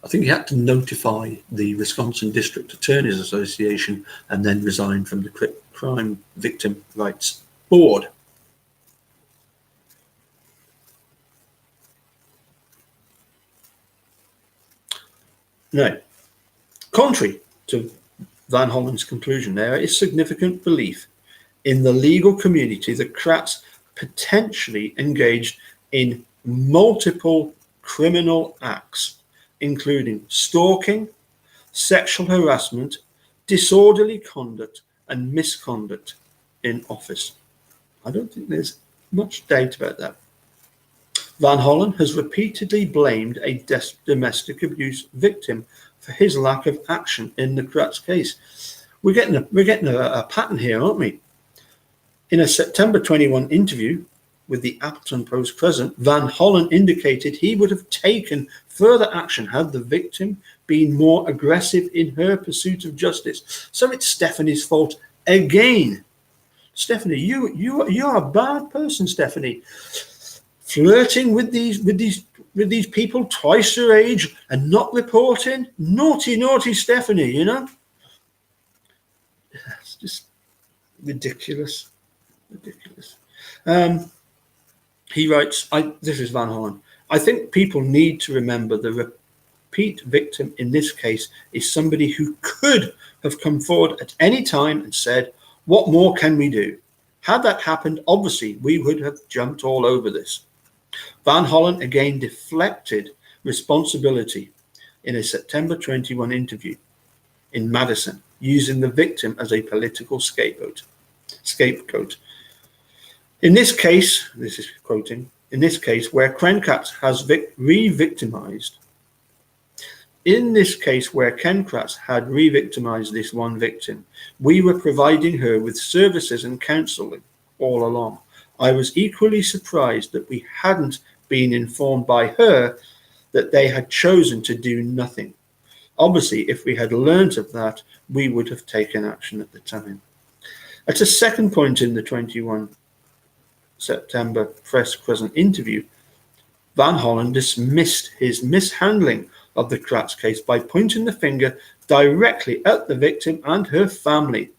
I think he had to notify the Wisconsin District Attorneys Association and then resign from the Crime Victim Rights Board. Now, contrary to Van Hollen's conclusion, there is significant belief in the legal community that Kratz potentially engaged in multiple criminal acts, including stalking, sexual harassment, disorderly conduct, and misconduct in office. I don't think there's much doubt about that. Van Hollen has repeatedly blamed a domestic abuse victim for his lack of action in the Kratz case. We're getting a pattern here, aren't we? In a September 21 interview with the Appleton Post President, Van Hollen indicated he would have taken further action had the victim been more aggressive in her pursuit of justice. So it's Stephanie's fault again. Stephanie, you are a bad person, Stephanie. Flirting with these people twice your age and not reporting. Naughty Stephanie, you know. It's just ridiculous. He writes, this is Van Hollen. I think people need to remember the repeat victim in this case is somebody who could have come forward at any time and said, what more can we do? Had that happened, obviously, we would have jumped all over this. Van Hollen again deflected responsibility in a September 21 interview in Madison, using the victim as a political scapegoat. In this case, this is quoting, in this case where Ken Kratz has re-victimized, in this case where Ken Kratz had re-victimized this one victim, we were providing her with services and counseling all along. I was equally surprised that we hadn't been informed by her that they had chosen to do nothing. Obviously, if we had learnt of that, we would have taken action at the time. At a second point in the 21 September press present interview, Van Hollen dismissed his mishandling of the Kratz case by pointing the finger directly at the victim and her family.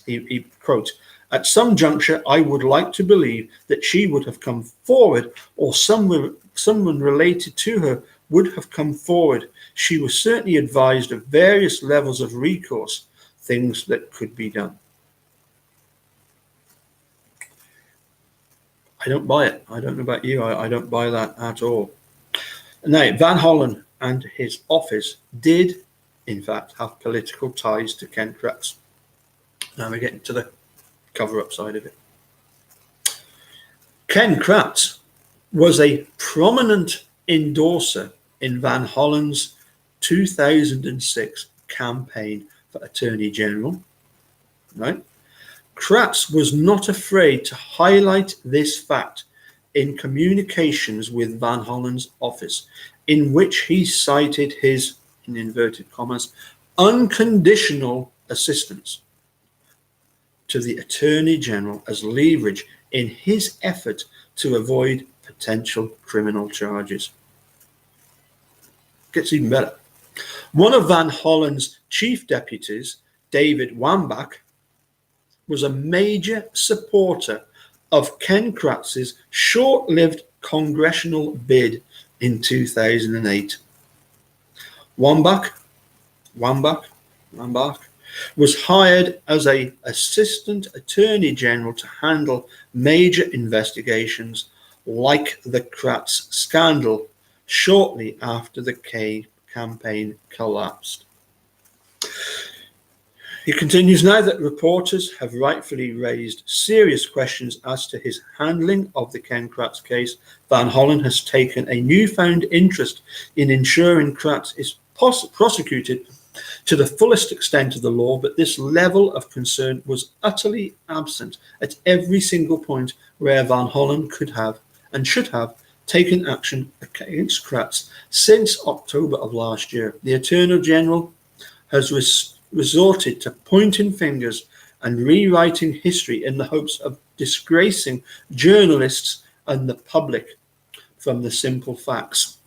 He quotes, at some juncture, I would like to believe that she would have come forward or someone related to her would have come forward. She was certainly advised of various levels of recourse, things that could be done. I don't buy it. I don't know about you. I don't buy that at all. Now, Van Hollen and his office did, in fact, have political ties to Ken Kratz. Now we're getting to the cover-up side of it. Ken Kratz was a prominent endorser in Van Hollen's 2006 campaign for Attorney General. Right? Kratz was not afraid to highlight this fact in communications with Van Hollen's office, in which he cited his, in inverted commas, unconditional assistance to the Attorney General as leverage in his effort to avoid potential criminal charges. Gets even better. One of Van Hollen's chief deputies, David Wambach, was a major supporter of Ken Kratz's short-lived congressional bid in 2008. Wambach was hired as an assistant attorney general to handle major investigations like the Kratz scandal shortly after the campaign collapsed. He continues now that reporters have rightfully raised serious questions as to his handling of the Ken Kratz case. Van Hollen has taken a newfound interest in ensuring Kratz is prosecuted to the fullest extent of the law, but this level of concern was utterly absent at every single point where Van Hollen could have and should have taken action against Kratz since October of last year. The Attorney General has resorted to pointing fingers and rewriting history in the hopes of disgracing journalists and the public from the simple facts.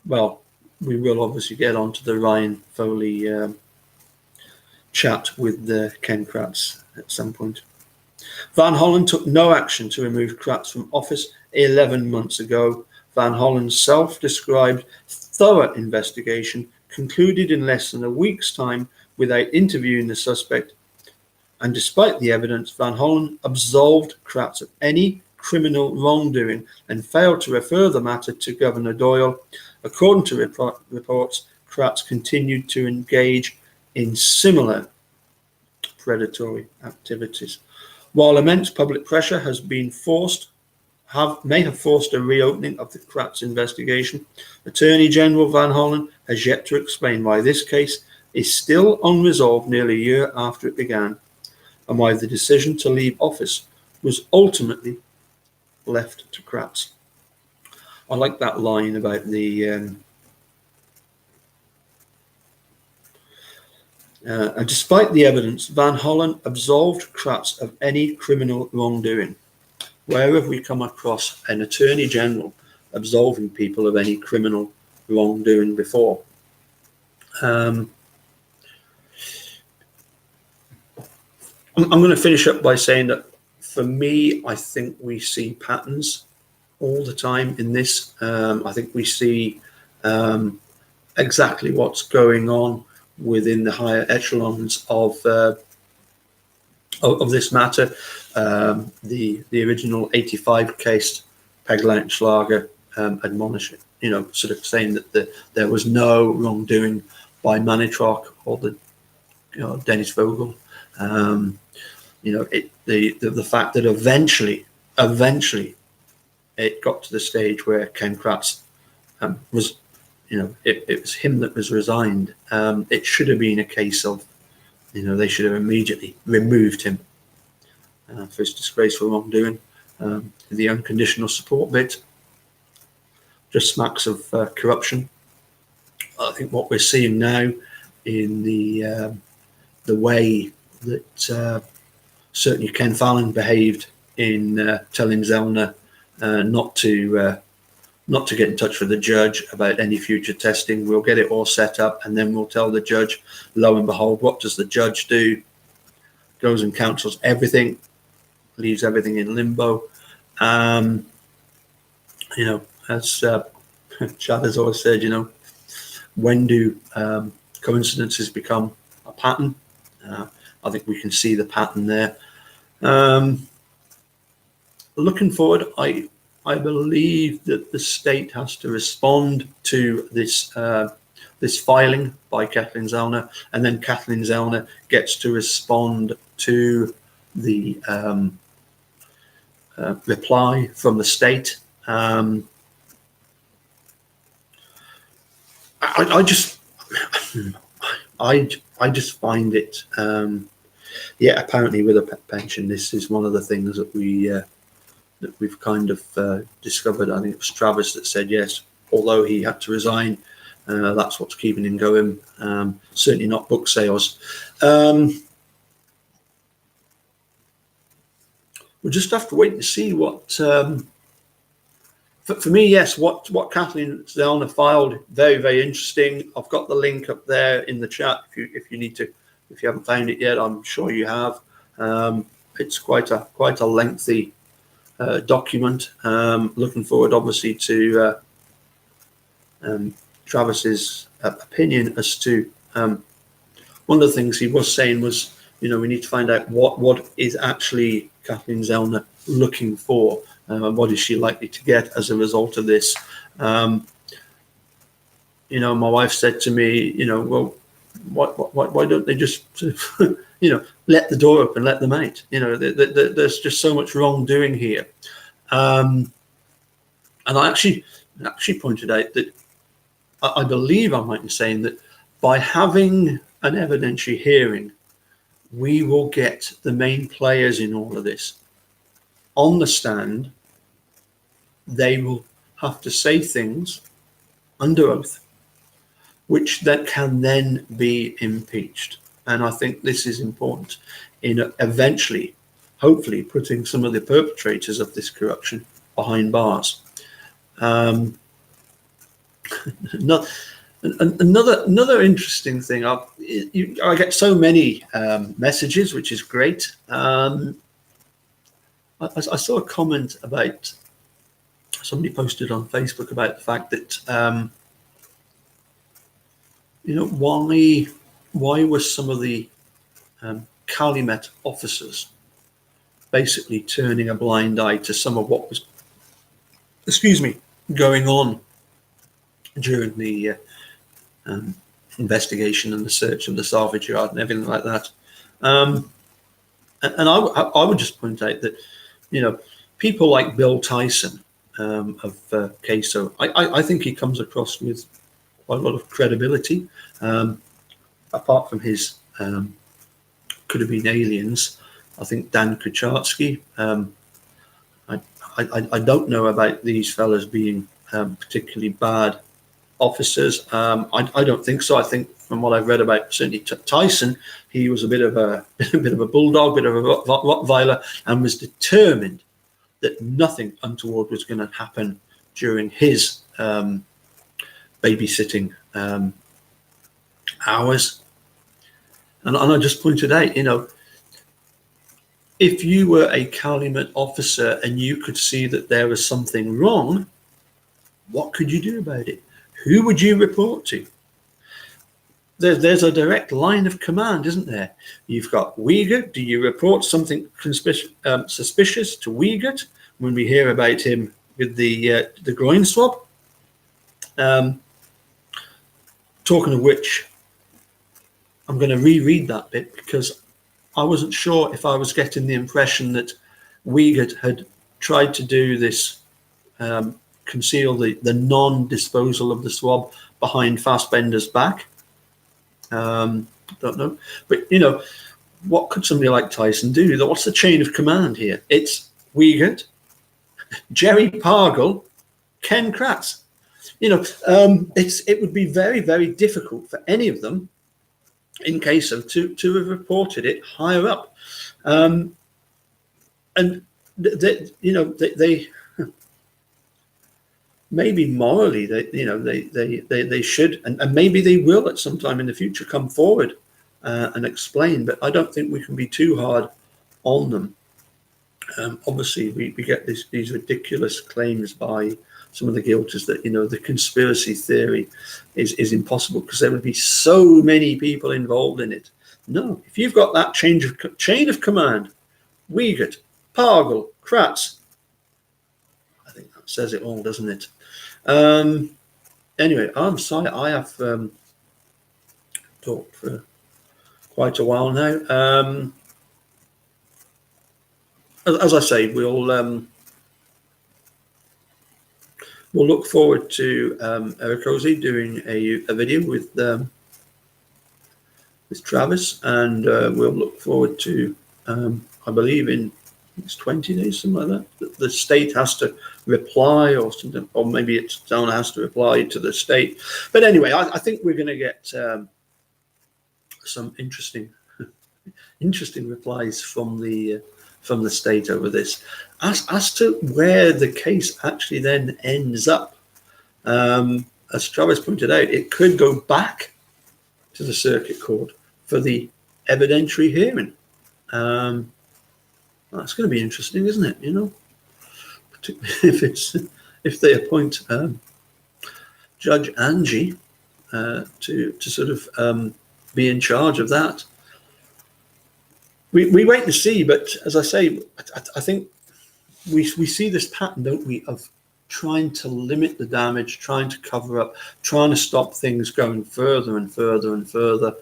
Well, we will obviously get on to the Ryan Foley chat with Ken Kratz at some point. Van Hollen took no action to remove Kratz from office 11 months ago. Van Hollen's self-described thorough investigation concluded in less than a week's time without interviewing the suspect. And despite the evidence, Van Hollen absolved Kratz of any criminal wrongdoing and failed to refer the matter to Governor Doyle. According to reports, Kratz continued to engage in similar predatory activities. While immense public pressure has been may have forced a reopening of the Kratz investigation, Attorney General Van Hollen has yet to explain why this case is still unresolved nearly a year after it began, and why the decision to leave office was ultimately left to Kratz. I like that line about the and despite the evidence, Van Hollen absolved Kratz of any criminal wrongdoing. Where have we come across an Attorney General absolving people of any criminal wrongdoing before? I'm going to finish up by saying that for me, I think we see patterns all the time in this. I think we see exactly what's going on within the higher echelons of this matter. The original 85 case, Peg Lautenschlager admonishing, sort of saying that there was no wrongdoing by Manitrock or Dennis Vogel. The fact that eventually it got to the stage where Ken Kratz was, it was him that was resigned. It should have been a case of, they should have immediately removed him for his disgraceful wrongdoing. The unconditional support bit just smacks of corruption. I think what we're seeing now in the way that certainly Ken Fallon behaved in telling Zellner not to get in touch with the judge about any future testing. We'll get it all set up, and then we'll tell the judge. Lo and behold, what does the judge do? Goes and counsels everything, leaves everything in limbo. As Chad has always said, when do coincidences become a pattern? I think we can see the pattern there. Looking forward, I believe that the state has to respond to this filing by Kathleen Zellner, and then Kathleen Zellner gets to respond to the reply from the state. I just find it. Apparently with a pension, this is one of the things that we've kind of discovered. I think it was Travis that said yes, although he had to resign, that's what's keeping him going. Certainly not book sales. We'll just have to wait and see what. For me, yes, what Kathleen Zellner filed, very, very interesting. I've got the link up there in the chat if you need to, if you haven't found it yet. I'm sure you have. It's quite a lengthy document. Looking forward, obviously, to Travis's opinion as to one of the things he was saying was, we need to find out what is actually Kathleen Zellner looking for. What is she likely to get as a result of this? My wife said to me, well, why don't they just, let the door open, let them out? There's just so much wrongdoing here. And I actually pointed out that I believe I might be saying that by having an evidentiary hearing, we will get the main players in all of this on the stand. They will have to say things under oath, which that can then be impeached. And I think this is important in eventually hopefully putting some of the perpetrators of this corruption behind bars. Another interesting thing, I get so many messages, which is great. I saw a comment about, somebody posted on Facebook about the fact that why were some of the Calumet officers basically turning a blind eye to some of what was, going on during the investigation and the search of the salvage yard and everything like that. And I would just point out that, people like Bill Tyson of CASO, I think he comes across with quite a lot of credibility, apart from his could have been aliens. I think Dan Kucharski, I don't know about these fellas being particularly bad officers. I don't think so. I think from what I've read about certainly Tyson, he was a bit of a bulldog, bit of a Rottweiler, and was determined that nothing untoward was going to happen during his babysitting hours. And I just pointed out, if you were a Calumet officer and you could see that there was something wrong, what could you do about it? Who would you report to? There's a direct line of command, isn't there? You've got Wiegert. Do you report something suspicious to Wiegert when we hear about him with the groin swab? Talking of which, I'm going to reread that bit because I wasn't sure if I was getting the impression that Wiegert had tried to do this, conceal the non-disposal of the swab behind Fassbender's back. Don't know. But, what could somebody like Tyson do? What's the chain of command here? It's Wiegert, Jerry Pargle, Ken Kratz. It would be very, very difficult for any of them in case of to have reported it higher up. And they maybe morally they should, and maybe they will at some time in the future come forward and explain, but I don't think we can be too hard on them. Obviously we get these ridiculous claims by some of the guilters that the conspiracy theory is impossible because there would be so many people involved in it. No, if you've got that chain of command, Wiegert, Pargle, Kratz, I think that says it all, doesn't it? Anyway, I'm sorry, I have talked for quite a while now. As I say, we'll look forward to Eric Ozee doing a video with Travis, and we'll look forward to, I believe in it's 20 days, something like that. The state has to reply or something, or maybe it's Donna has to reply to the state. But anyway, I think we're going to get some interesting replies from the state over this. As to where the case actually then ends up, as Travis pointed out, it could go back to the circuit court for the evidentiary hearing. That's going to be interesting, isn't it? Particularly if they appoint Judge Angie to sort of be in charge of that. We wait to see, but as I say, I think we see this pattern, don't we, of trying to limit the damage, trying to cover up, trying to stop things going further and further and further.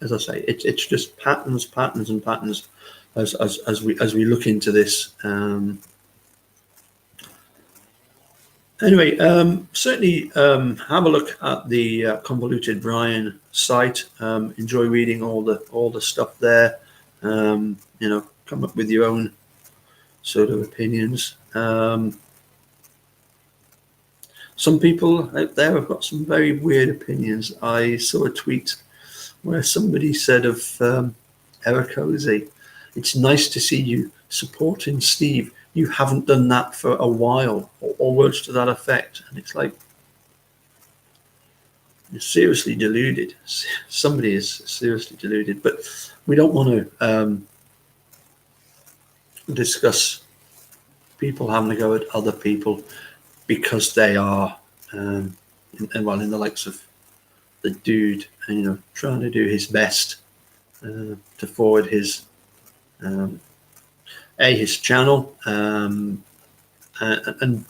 As I say, it's just patterns and patterns as we look into this. Anyway, certainly have a look at the Convoluted Brian site. Enjoy reading all the stuff there. Come up with your own sort of opinions. Some people out there have got some very weird opinions. I saw a tweet where somebody said of Ericozy, it's nice to see you supporting Steve. You haven't done that for a while, or words to that effect. And it's like, you're seriously deluded. Somebody is seriously deluded. But we don't want to discuss people having to go at other people because they are, in the likes of the dude, trying to do his best to forward his his channel, and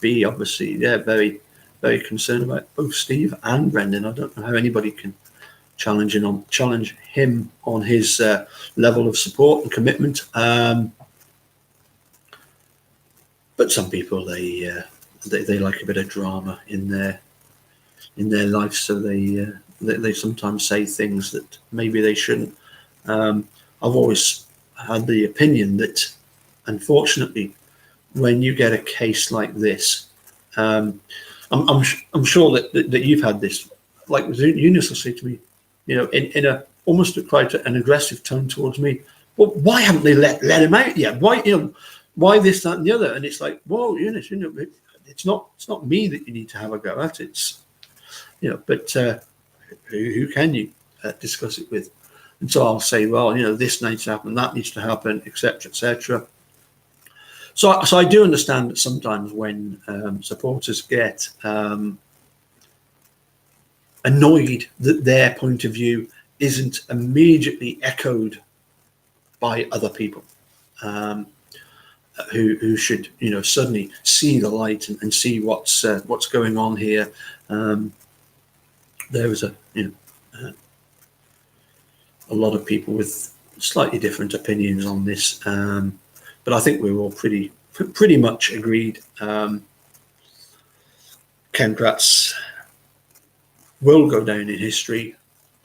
B, obviously, very, very concerned about both Steve and Brendan. I don't know how anybody can challenge him on his level of support and commitment. But some people, they like a bit of drama in their life, so they sometimes say things that maybe they shouldn't. I've always had the opinion that, unfortunately, when you get a case like this, I'm sure that you've had this. Like Eunice will say to me, in a almost quite an aggressive tone towards me, well, why haven't they let him out yet? Why this, that, and the other? And it's like, whoa, Eunice, it's not me that you need to have a go at. It's, but who can you discuss it with? And so I'll say, well, this needs to happen, that needs to happen, etc., etc. So I do understand that sometimes when supporters get annoyed that their point of view isn't immediately echoed by other people who should, suddenly see the light and see what's going on here. There was a lot of people with slightly different opinions on this, but I think we're all pretty much agreed. Ken Kratz will go down in history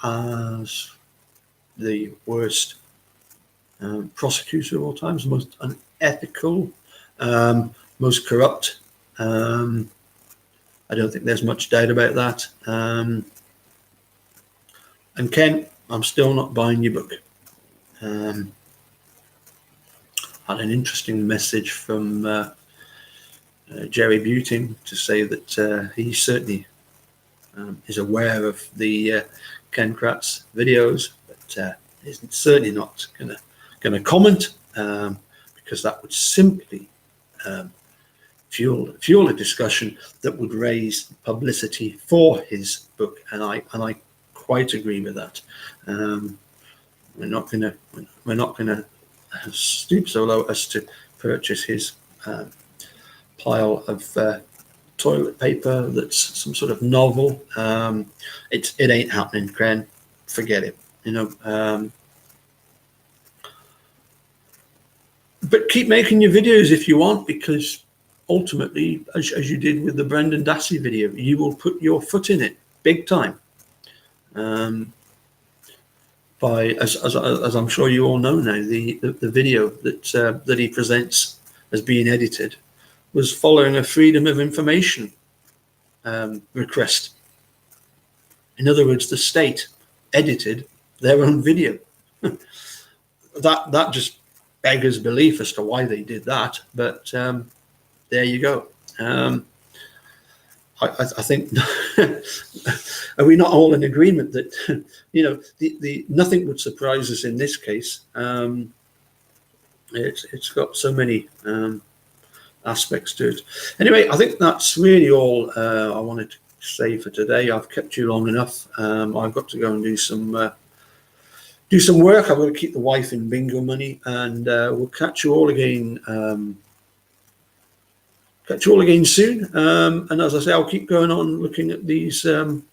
as the worst prosecutor of all times, most unethical, most corrupt. I don't think there's much doubt about that. And Ken, I'm still not buying your book. Had an interesting message from Jerry Buting to say that he certainly is aware of the Ken Kratz videos, but is certainly not going to comment because that would simply fuel a discussion that would raise publicity for his book, and I quite agree with that. We're not going to stoop so low as to purchase his pile of toilet paper that's some sort of novel. It ain't happening, Cran. Forget it. But keep making your videos if you want, because ultimately, as you did with the Brendan Dassey video, you will put your foot in it big time. As I'm sure you all know now, the video that he presents as being edited was following a Freedom of Information request. In other words, the state edited their own video. That just beggars belief as to why they did that, but there you go. I think are we not all in agreement that the nothing would surprise us in this case? It's got so many aspects to it. Anyway, I think that's really all I wanted to say for today. I've kept you long enough. I've got to go and do some work. I've got to keep the wife in bingo money, and we'll catch you all again. Soon. And as I say, I'll keep going on looking at these the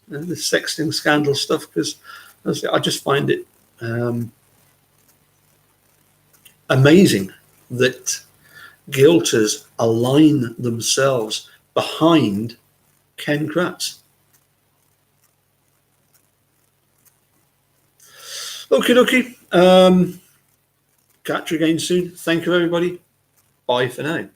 sexting scandal stuff, because I just find it amazing that guilters align themselves behind Ken Kratz. Okay. Catch you again soon. Thank you, everybody. Bye for now.